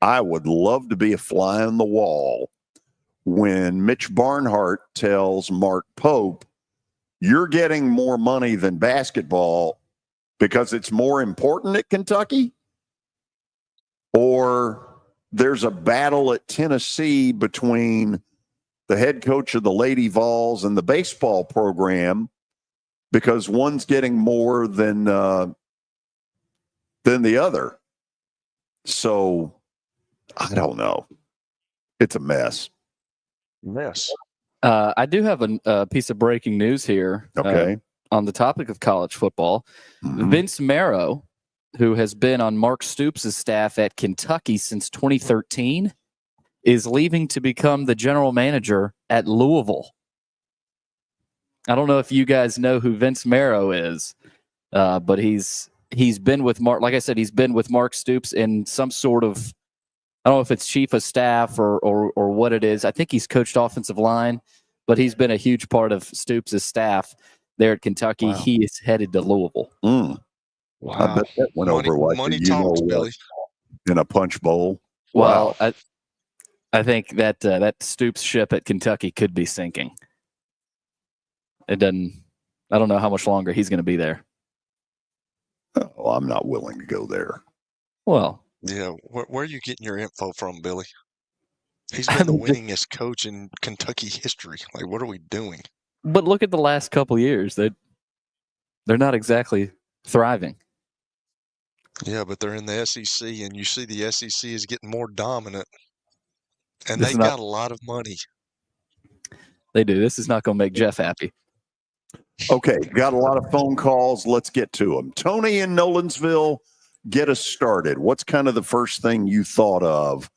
I would love to be a fly on the wall when Mitch Barnhart tells Mark Pope, "You're getting more money than basketball because it's more important at Kentucky," or there's a battle at Tennessee between the head coach of the Lady Vols and the baseball program because one's getting more than the other. So I don't know. It's a mess. I do have a piece of breaking news here. Okay. On the topic of college football, Vince Marrow, who has been on Mark Stoops' staff at Kentucky since 2013, is leaving to become the general manager at Louisville. I don't know if you guys know who Vince Marrow is, but he's been with Mark. Like I said, he's been with Mark Stoops in some sort of, I don't know if it's chief of staff or what it is. I think he's coached offensive line, but he's been a huge part of Stoops' staff there at Kentucky. Wow. He is headed to Louisville. Wow. I bet that went over like money talks, Billy. In a punch bowl. Well, wow. I think that Stoops ship at Kentucky could be sinking. I don't know how much longer he's going to be there. Oh, I'm not willing to go there. Well, yeah, where are you getting your info from, Billy? He's been the winningest coach in Kentucky history. Like, what are we doing? But look at the last couple years. They're not exactly thriving. Yeah, but they're in the SEC, and you see the SEC is getting more dominant, and they got a lot of money. They do. This is not going to make Jeff happy. Okay, got a lot of phone calls. Let's get to them. Tony in Nolensville, get us started. What's kind of the first thing you thought of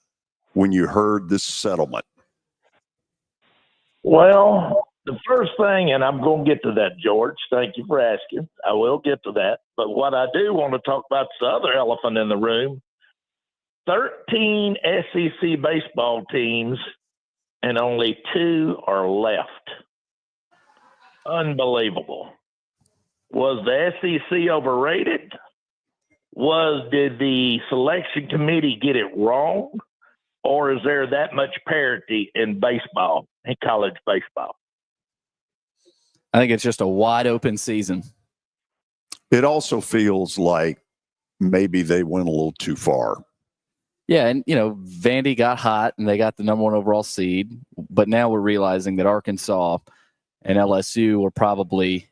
when you heard this settlement? Well, the first thing, and I'm going to get to that, George. Thank you for asking. I will get to that. But what I do want to talk about is the other elephant in the room. 13 SEC baseball teams and only 2 are left. Unbelievable. Was the SEC overrated? Did the selection committee get it wrong? Or is there that much parity in baseball, in college baseball? I think it's just a wide open season. It also feels like maybe they went a little too far. Yeah, and Vandy got hot and they got the number 1 overall seed, but now we're realizing that Arkansas and LSU were probably,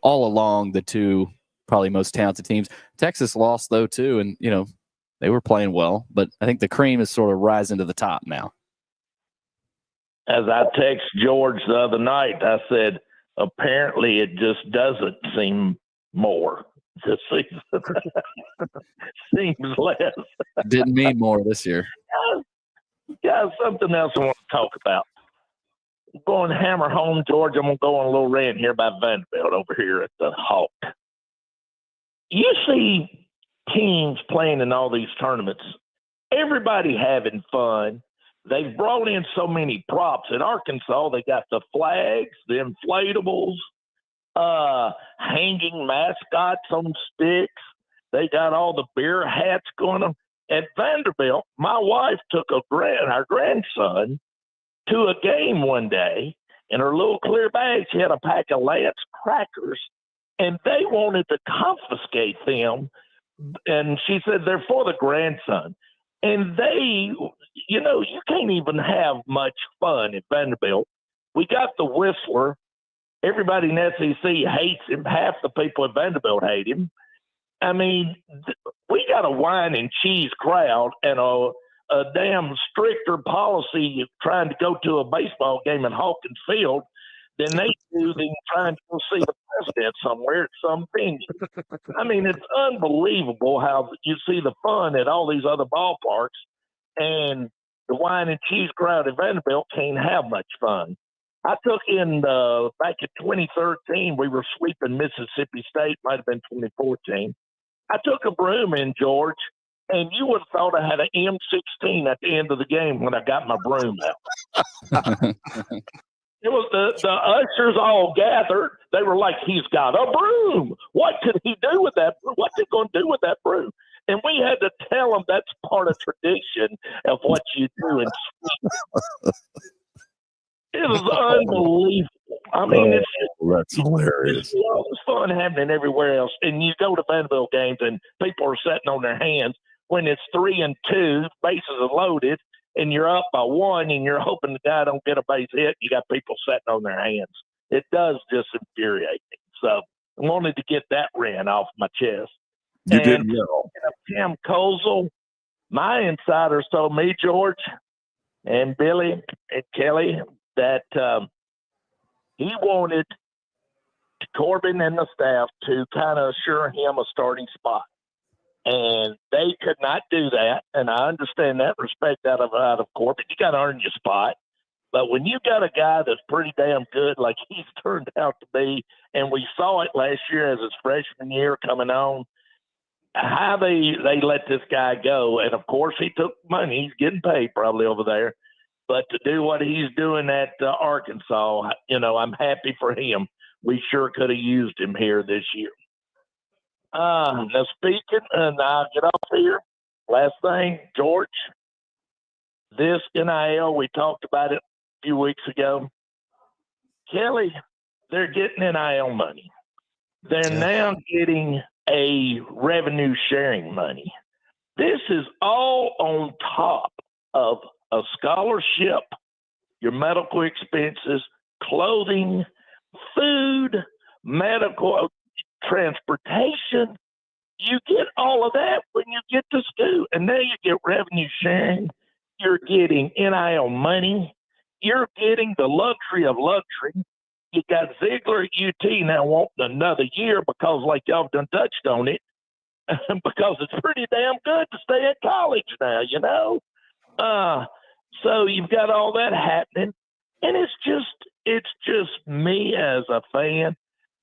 all along the 2 probably most talented teams. Texas lost though too, and they were playing well, but I think the cream is sort of rising to the top now. As I text George the other night, I said, apparently it just doesn't seem more. It just seems less. Didn't mean more this year. Guys, something else I want to talk about. I'm going to hammer home, George. I'm going to go on a little rant here about Vanderbilt over here at the Hawk. You see teams playing in all these tournaments, everybody having fun. They've brought in so many props. In Arkansas, they got the flags, the inflatables, hanging mascots on sticks. They got all the beer hats going on. At Vanderbilt, my wife took our grandson to a game one day. In her little clear bag, she had a pack of Lance crackers, and they wanted to confiscate them. And she said they're for the grandson. And they, you can't even have much fun at Vanderbilt. We got the Whistler. Everybody in SEC hates him. Half the people at Vanderbilt hate him. I mean, we got a wine and cheese crowd and a damn stricter policy trying to go to a baseball game in Hawkins Field than they do than trying to go see the president somewhere at some venue. I mean, it's unbelievable how you see the fun at all these other ballparks, and the wine and cheese crowd at Vanderbilt can't have much fun. I took in back in 2013, we were sweeping Mississippi State, might have been 2014. I took a broom in, George, and you would have thought I had an M16 at the end of the game when I got my broom out. It was the ushers all gathered. They were like, he's got a broom. What could he do with that? What's he going to do with that broom? And we had to tell them that's part of tradition of what you do in sweep. It was unbelievable. I mean, that's hilarious. It's all this fun happening everywhere else. And you go to Vanderbilt games and people are sitting on their hands when it's 3-2, bases are loaded, and you're up by 1 and you're hoping the guy don't get a base hit. You got people sitting on their hands. It does just infuriate me. So I wanted to get that rant off my chest. You did well. Tim Kozel, my insiders told me, George and Billy and Kelly, that he wanted Corbin and the staff to kind of assure him a starting spot. And they could not do that. And I understand that, respect out of Corbin. You got to earn your spot. But when you got a guy that's pretty damn good like he's turned out to be, and we saw it last year as his freshman year coming on, how they let this guy go. And, of course, he took money. He's getting paid probably over there. But to do what he's doing at Arkansas, I'm happy for him. We sure could have used him here this year. Now, speaking, and I'll get off here. Last thing, George, this NIL, we talked about it a few weeks ago. Kelly, they're getting NIL money. They're now getting a revenue sharing money. This is all on top of a scholarship, your medical expenses, clothing, food, medical, transportation. You get all of that when you get to school. And now you get revenue sharing. You're getting NIL money. You're getting the luxury of luxury. You got Ziegler at UT now wanting another year because, like y'all done touched on it, because it's pretty damn good to stay at college now, So you've got all that happening. And it's just me as a fan.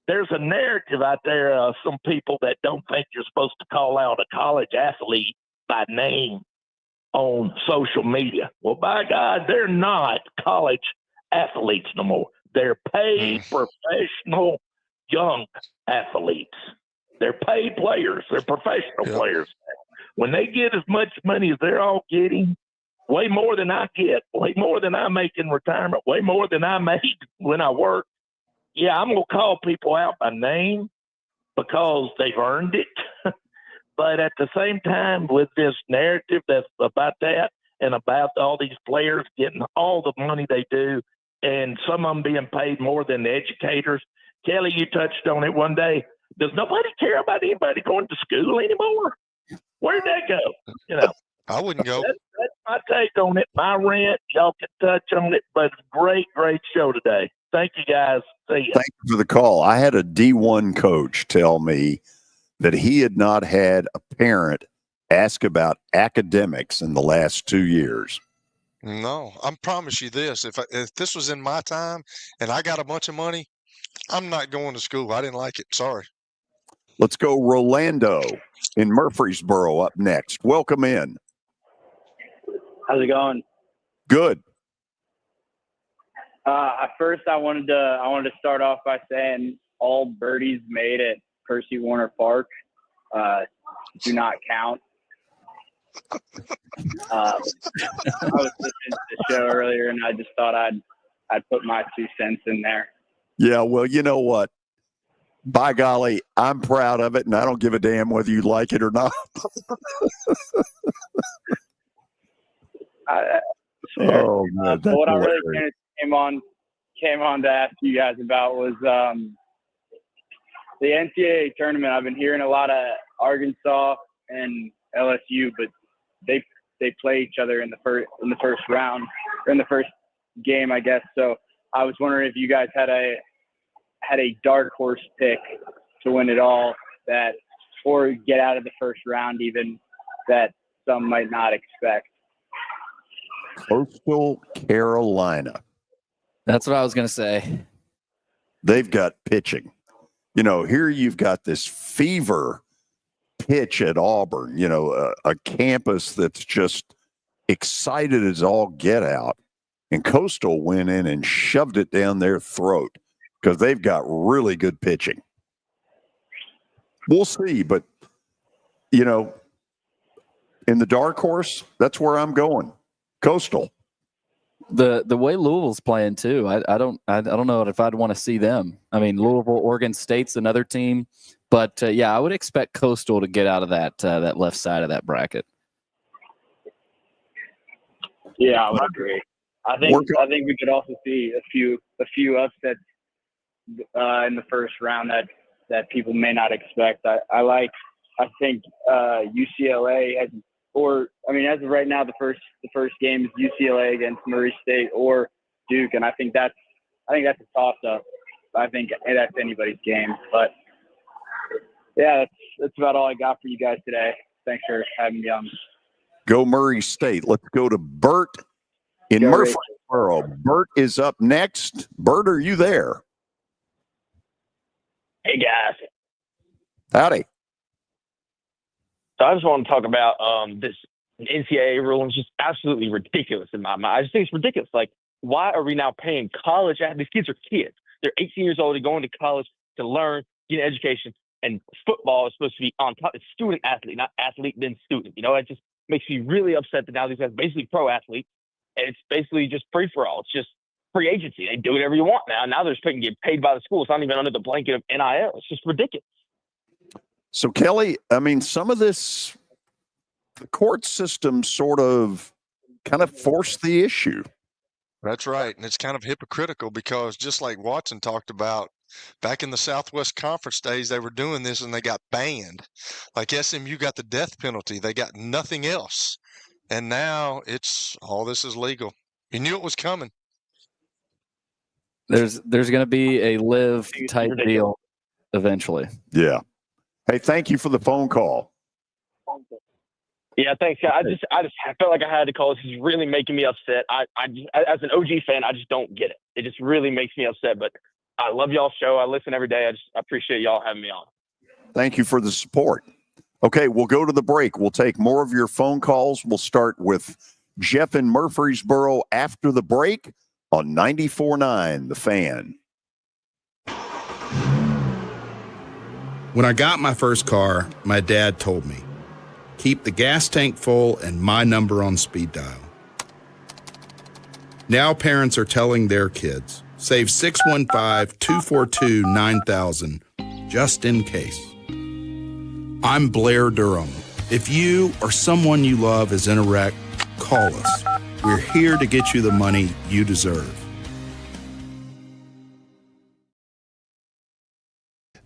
There's a narrative out there of some people that don't think you're supposed to call out a college athlete by name on social media. Well, by God, they're not college athletes no more. They're paid professional young athletes. They're paid players. They're professional players. When they get as much money as they're all getting, way more than I get, way more than I make in retirement, way more than I made when I worked. Yeah, I'm going to call people out by name because they've earned it. But at the same time, with this narrative that's about that and about all these players getting all the money they do, and some of them being paid more than the educators, Kelly, you touched on it one day. Does nobody care about anybody going to school anymore? Where'd that go? You know, I wouldn't go. That's my take on it. My rant. Y'all can touch on it, but great show today. Thank you, guys. See ya. Thank you for the call. I had a D1 coach tell me that he had not had a parent ask about academics in the last 2 years. No, I promise you this. If this was in my time and I got a bunch of money, I'm not going to school. I didn't like it. Sorry. Let's go Rolando in Murfreesboro up next. Welcome in. How's it going? Good. First, I wanted to start off by saying all birdies made at Percy Warner Park do not count. I was listening to the show earlier, and I just thought I'd put my 2 cents in there. Yeah, well, you know what? By golly, I'm proud of it, and I don't give a damn whether you like it or not. Oh, man, but what I really hilarious. came on to ask you guys about was the NCAA tournament. I've been hearing a lot of Arkansas and LSU, but they play each other in the first round, or in the first game, I guess. So I was wondering if you guys had a dark horse pick to win it all, that, or get out of the first round even, that some might not expect. Coastal Carolina. That's what I was going to say. They've got pitching. You know, here you've got this fever pitch at Auburn, you know, a campus that's just excited as all get out. And Coastal went in and shoved it down their throat because they've got really good pitching. We'll see, but, you know, in the dark horse, that's where I'm going. Coastal. The way Louisville's playing too, I don't know if I'd want to see them. I mean, Louisville, Oregon State's another team, but yeah, I would expect Coastal to get out of that left side of that bracket. Yeah, I would agree. I think we could also see a few upsets in the first round that people may not expect. I think UCLA has. Or, I mean, as of right now, the first game is UCLA against Murray State or Duke, and I think that's a toss-up. I think that's anybody's game. But yeah, that's about all I got for you guys today. Thanks for having me on. Go Murray State. Let's go to Bert in Murfreesboro. Bert is up next. Bert, are you there? Hey guys. Howdy. So I just want to talk about this NCAA rule. It's just absolutely ridiculous in my mind. I just think it's ridiculous. Like, why are we now paying college athletes? These kids are kids. They're 18 years old. They're going to college to learn, get an education. And football is supposed to be on top. It's student athlete, not athlete then student. You know, it just makes me really upset that now these guys are basically pro athletes. And it's basically just free for all. It's just free agency. They do whatever you want now. Now they're just getting paid by the school. It's not even under the blanket of NIL. It's just ridiculous. So, Kelly, I mean, some of this, the court system sort of kind of forced the issue. That's right. And it's kind of hypocritical because just like Watson talked about, back in the Southwest Conference days, they were doing this and they got banned. Like SMU got the death penalty. They got nothing else. And now all this is legal. You knew it was coming. There's going to be a live type deal eventually. Yeah. Hey, thank you for the phone call. Yeah, thanks. I felt like I had to call. This is really making me upset. I as an OG fan, I just don't get it. It just really makes me upset. But I love y'all's show. I listen every day. I appreciate y'all having me on. Thank you for the support. Okay, we'll go to the break. We'll take more of your phone calls. We'll start with Jeff in Murfreesboro after the break on 94.9 The Fan. When I got my first car, my dad told me, keep the gas tank full and my number on speed dial. Now parents are telling their kids, save 615-242-9000 just in case. I'm Blair Durham. If you or someone you love is in a wreck, call us. We're here to get you the money you deserve.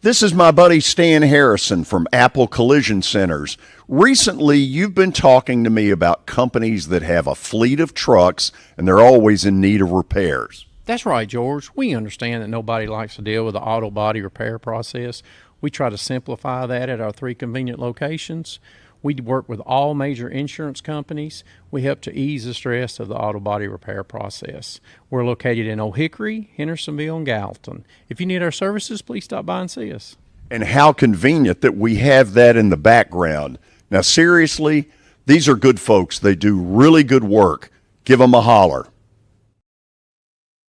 This is my buddy Stan Harrison from Apple Collision Centers. Recently, you've been talking to me about companies that have a fleet of trucks and they're always in need of repairs. That's right, George. We understand that nobody likes to deal with the auto body repair process. We try to simplify that at our 3 convenient locations. We work with all major insurance companies. We help to ease the stress of the auto body repair process. We're located in Old Hickory, Hendersonville, and Gallatin. If you need our services, please stop by and see us. And how convenient that we have that in the background. Now, seriously, these are good folks. They do really good work. Give them a holler.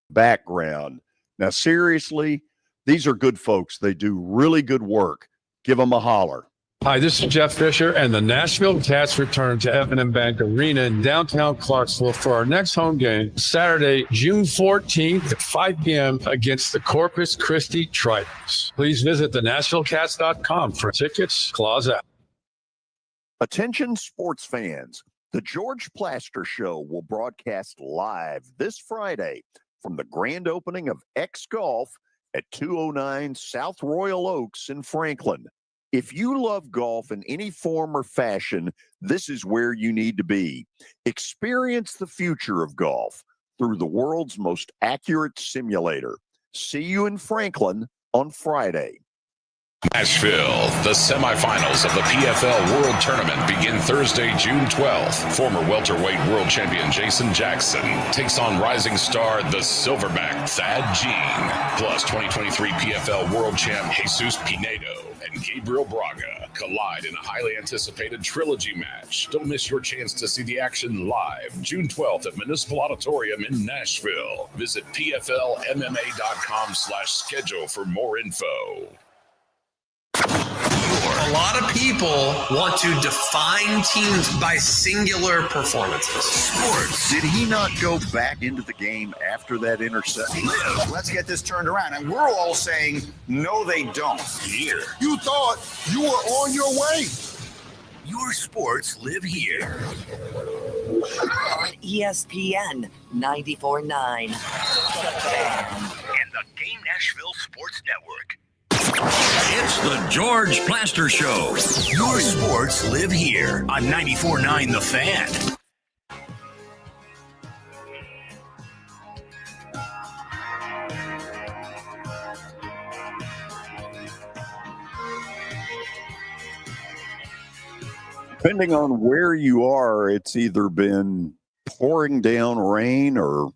Background. Now, seriously, these are good folks. They do really good work. Give them a holler. Hi, this is Jeff Fisher, and the Nashville Cats return to F&M Bank Arena in downtown Clarksville for our next home game, Saturday, June 14th at 5 p.m. against the Corpus Christi Tritons. Please visit thenashvillecats.com for tickets. Clause out. Attention sports fans. The George Plaster Show will broadcast live this Friday from the grand opening of X Golf at 209 South Royal Oaks in Franklin. If you love golf in any form or fashion, this is where you need to be. Experience the future of golf through the world's most accurate simulator. See you in Franklin on Friday. Nashville. The semifinals of the PFL World Tournament begin Thursday, June 12th. Former welterweight world champion Jason Jackson takes on rising star the Silverback Thad Jean, plus 2023 PFL World Champ Jesus Pinedo and Gabriel Braga collide in a highly anticipated trilogy match. Don't miss your chance to see the action live June 12th at Municipal Auditorium in Nashville. Visit pflmma.com/schedule for more info. A lot of people want to define teams by singular performances. Sports. Did he not go back into the game after that interception? Let's get this turned around. And we're all saying, no, they don't. Here. You thought you were on your way. Your sports live here. On ESPN 94.9. And the Game Nashville Sports Network. It's the George Plaster Show. Your sports live here on 94.9 The Fan. Depending on where you are, it's either been pouring down rain or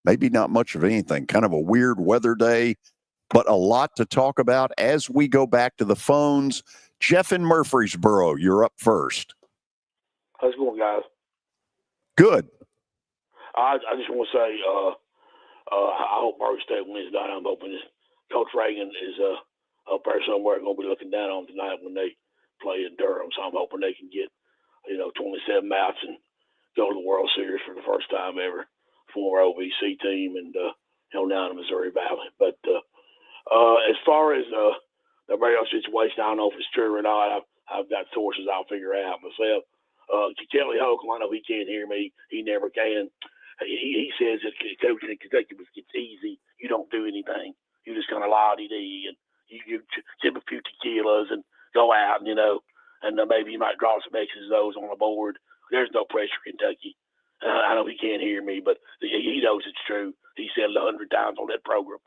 maybe not much of anything. Kind of a weird weather day. But a lot to talk about as we go back to the phones. Jeff in Murfreesboro, you're up first. How's it going, guys? Good. I just want to say I hope Murray State wins tonight. I'm hoping Coach Reagan is up there somewhere going to be looking down on tonight when they play in Durham. So I'm hoping they can get 27 outs and go to the World Series for the first time ever. Former OVC team and down in Missouri Valley. But as far as the radio situation, I don't know if it's true or not. I've got sources I'll figure out myself. Kelly Holcomb, I know he can't hear me. He never can. He says that coaching in Kentucky it's easy. You don't do anything. You just kind of la-di-di and you chip a few tequilas and go out and maybe you might draw some X's and O's on the board. There's no pressure, Kentucky. I know he can't hear me, but he knows it's true. He said it 100 times on that program.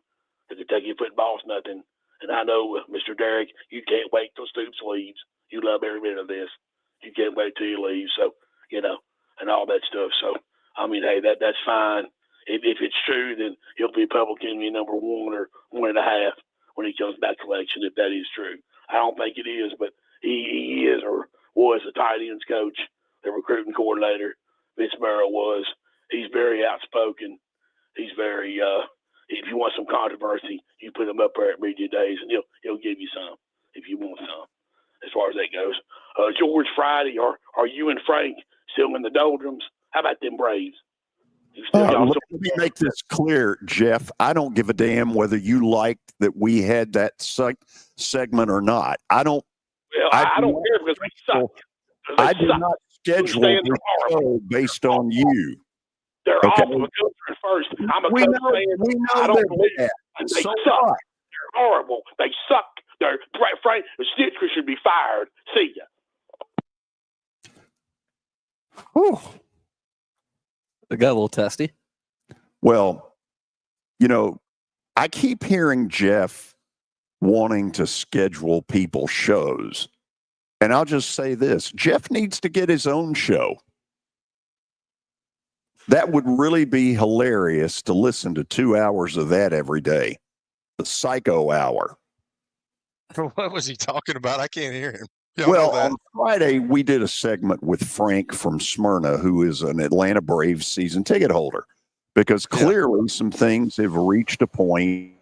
The Kentucky football's nothing. And I know, Mr. Derrick, you can't wait till Stoops leaves. You love every minute of this. You can't wait till he leaves. So, and all that stuff. So, I mean, hey, that's fine. If it's true, then he'll be public enemy number 1 or 1.5 when he comes back to election, if that is true. I don't think it is, but he is or was the tight ends coach, the recruiting coordinator. Vince Merrill was. He's very outspoken. He's very if you want some controversy, you put him up there at media days, and he'll give you some if you want some. As far as that goes, George Friday, are you and Frank still in the doldrums? How about them Braves? Let me make this clear, Jeff. I don't give a damn whether you liked that we had that segment or not. I don't Well, I don't care because they suck. I do not schedule this show based on you. They're okay? awful. The Cubs are first. I'm a We Cubs know, fan. we know I don't they're believe bad. and they So suck. what? They're horrible. They suck. They're Frank Stitcher should be fired. See ya. Whew. It got a little testy. Well, you know, I keep hearing Jeff wanting to schedule people's shows. And I'll just say this, Jeff needs to get his own show. That would really be hilarious to listen to 2 hours of that every day. The Psycho Hour. What was he talking about? I can't hear him. Well, on Friday, we did a segment with Frank from Smyrna, who is an Atlanta Braves season ticket holder, because clearly some things have reached a point.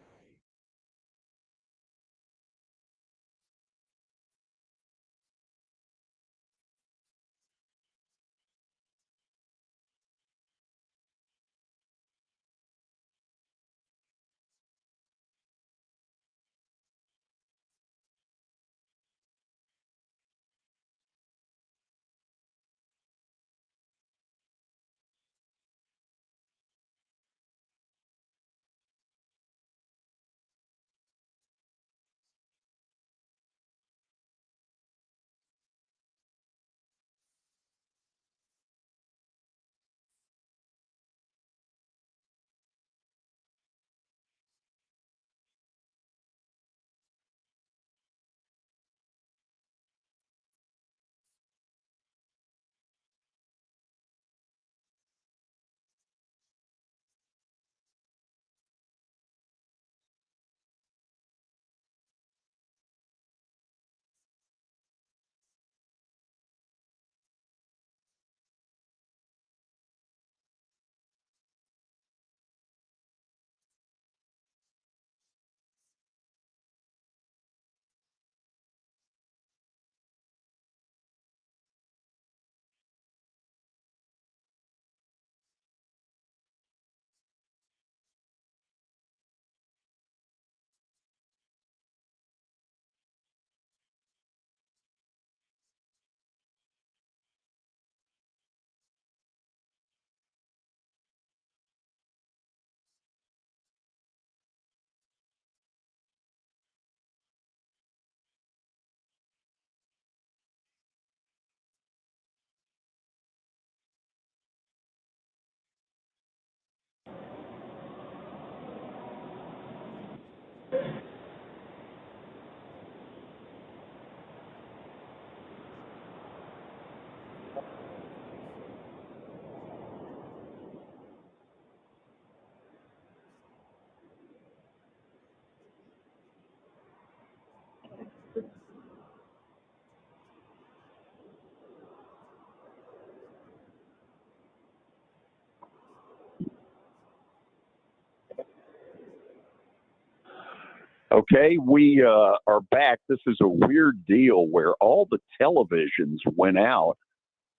Okay, we are back. This is a weird deal where all the televisions went out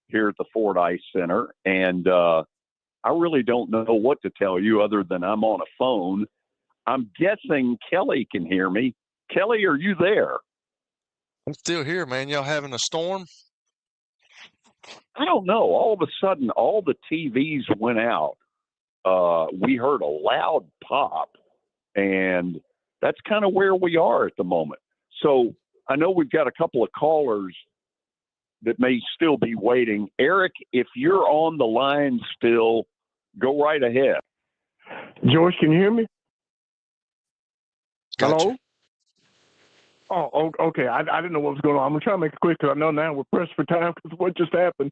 here at the Ford Ice Center, and I really don't know what to tell you other than I'm on a phone. I'm guessing Kelly can hear me. Kelly, are you there? I'm still here, man. Y'all having a storm? I don't know. All of a sudden, all the TVs went out. We heard a loud pop, and that's kind of where we are at the moment. So I know we've got a couple of callers that may still be waiting. Eric, if you're on the line still, go right ahead. George, can you hear me? Gotcha. Hello? Oh, okay. I didn't know what was going on. I'm going to try to make it quick because I know now we're pressed for time because what just happened.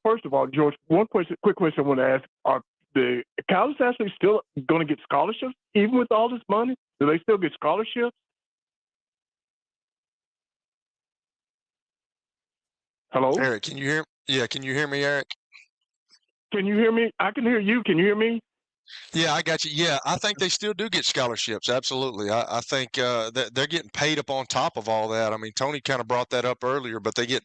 First of all, George, quick question I want to ask. Are the college athletes still going to get scholarships even with all this money? Do they still get scholarships? Hello? Eric, can you hear? Yeah, can you hear me, Eric? Can you hear me? I can hear you. Can you hear me? Yeah, I got you. Yeah, I think they still do get scholarships. Absolutely. I think they're getting paid up on top of all that. I mean, Tony kind of brought that up earlier, but they get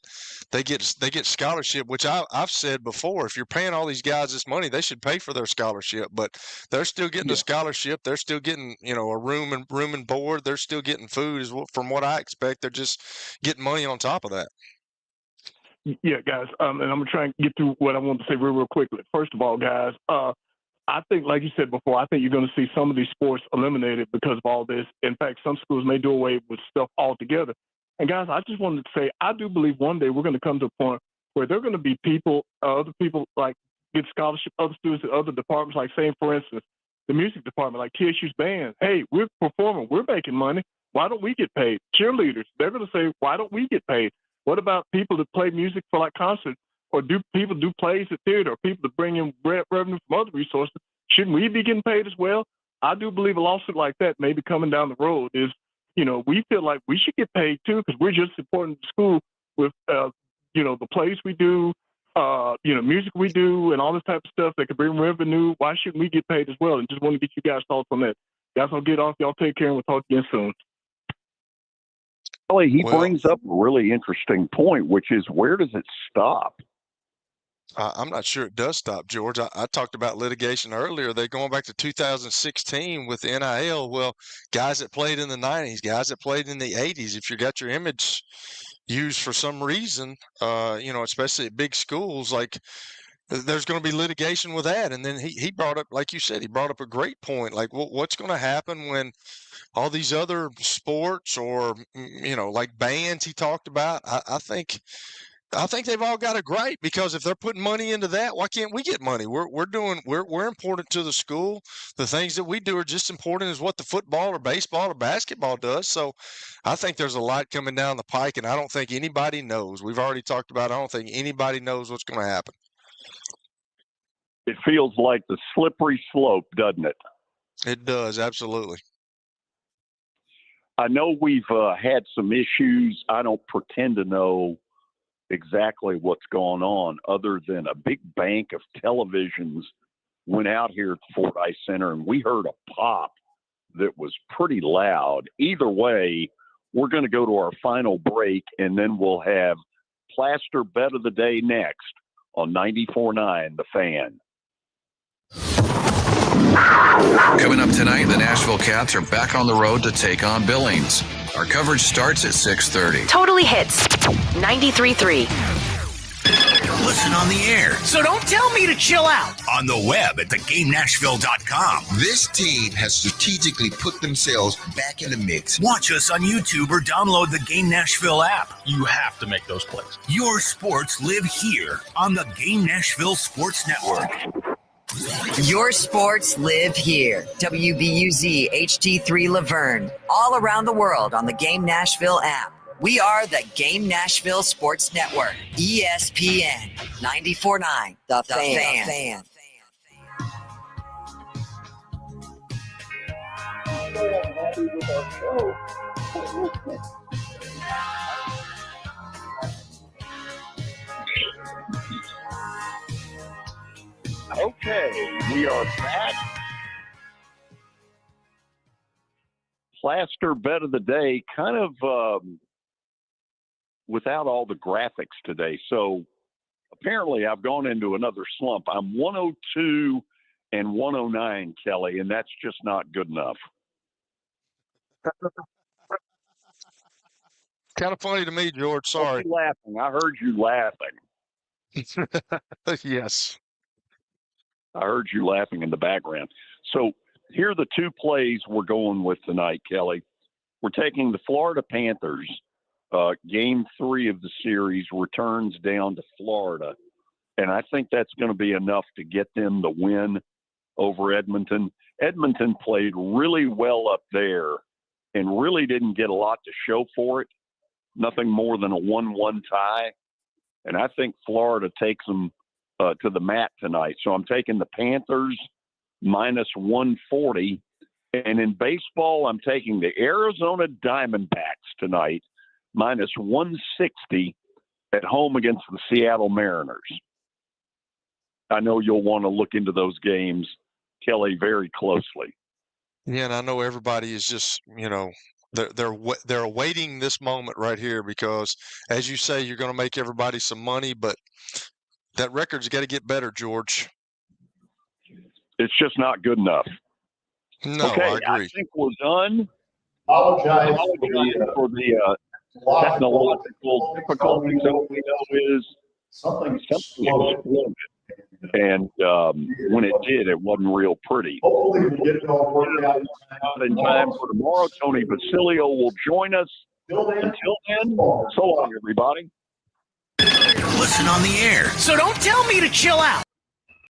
scholarship, which I've said before. If you're paying all these guys this money, they should pay for their scholarship. But they're still getting a scholarship. They're still getting a room and board. They're still getting food. From what I expect, they're just getting money on top of that. Yeah, guys, and I'm gonna try and get through what I want to say real quickly. First of all, guys, I think, like you said before, I think you're going to see some of these sports eliminated because of all this. In fact, some schools may do away with stuff altogether. And guys, I just wanted to say, I do believe one day we're going to come to a point where there are going to be other people like get scholarship, other students in other departments, like saying, for instance, the music department, like TSU's band. Hey, we're performing, we're making money. Why don't we get paid? Cheerleaders, they're going to say, why don't we get paid? What about people that play music for like concerts? Or do people do plays at theater, or people that bring in revenue from other resources? Shouldn't we be getting paid as well? I do believe a lawsuit like that may be coming down the road. We feel like we should get paid too, because we're just supporting the school with, the plays we do, music we do, and all this type of stuff that could bring revenue. Why shouldn't we get paid as well? And just want to get you guys' thoughts on that. Guys, I'll get off. Y'all take care, and we'll talk again soon. Well, he brings up a really interesting point, which is, where does it stop? I'm not sure it does stop, George. I talked about litigation earlier. They're going back to 2016 with the NIL. Well, guys that played in the 90s, guys that played in the 80s, if you got your image used for some reason, especially at big schools, like there's going to be litigation with that. And then he brought up, like you said, he brought up a great point. Like, what's going to happen when all these other sports or, like bands he talked about? I think they've all got a gripe, because if they're putting money into that, why can't we get money? We're important to the school. The things that we do are just important as what the football or baseball or basketball does. So I think there's a lot coming down the pike, and I don't think anybody knows. We've already talked about it. I don't think anybody knows what's going to happen. It feels like the slippery slope, doesn't it? It does, absolutely. I know we've had some issues. I don't pretend to know exactly what's going on, other than a big bank of televisions went out here at Fort Ice Center, and we heard a pop that was pretty loud. Either way, we're going to go to our final break, and then we'll have Plaster Bet of the Day next on 94.9 The Fan. Coming up tonight, the Nashville Cats are back on the road to take on Billings. Our coverage starts at 6:30. Totally hits 93.3. Listen on the air. So don't tell me to chill out. On the web at thegamenashville.com. This team has strategically put themselves back in the mix. Watch us on YouTube or download the Game Nashville app. You have to make those plays. Your sports live here on the Game Nashville Sports Network. Your sports live here. WBUZ HD3 Laverne. All around the world on the Game Nashville app. We are the Game Nashville Sports Network. ESPN 94.9 The Fan. Okay, we are back. Plaster Bet of the Day, kind of without all the graphics today. So apparently I've gone into another slump. I'm 102 and 109, Kelly, and that's just not good enough. Kind of funny to me, George. Sorry. You laughing. I heard you laughing. Yes. I heard you laughing in the background. So here are the two plays we're going with tonight, Kelly. We're taking the Florida Panthers. Game 3 of the series returns down to Florida. And I think that's going to be enough to get them the win over Edmonton. Edmonton played really well up there and really didn't get a lot to show for it. Nothing more than a 1-1 tie. And I think Florida takes them to the mat tonight. So I'm taking the Panthers minus 140. And in baseball, I'm taking the Arizona Diamondbacks tonight minus 160 at home against the Seattle Mariners. I know you'll want to look into those games, Kelly very closely. Yeah, and I know everybody is just, they're awaiting this moment right here because, as you say, you're going to make everybody some money, but that record's got to get better, George. It's just not good enough. No, okay, I agree. I think we're done. Apologize for the technological difficulties. All we know is something exploded. And when it did, it wasn't real pretty. Hopefully we'll get it all worked out in time for tomorrow. Tony Basilio will join us. Until then, so long, everybody. Listen on the air. So don't tell me to chill out.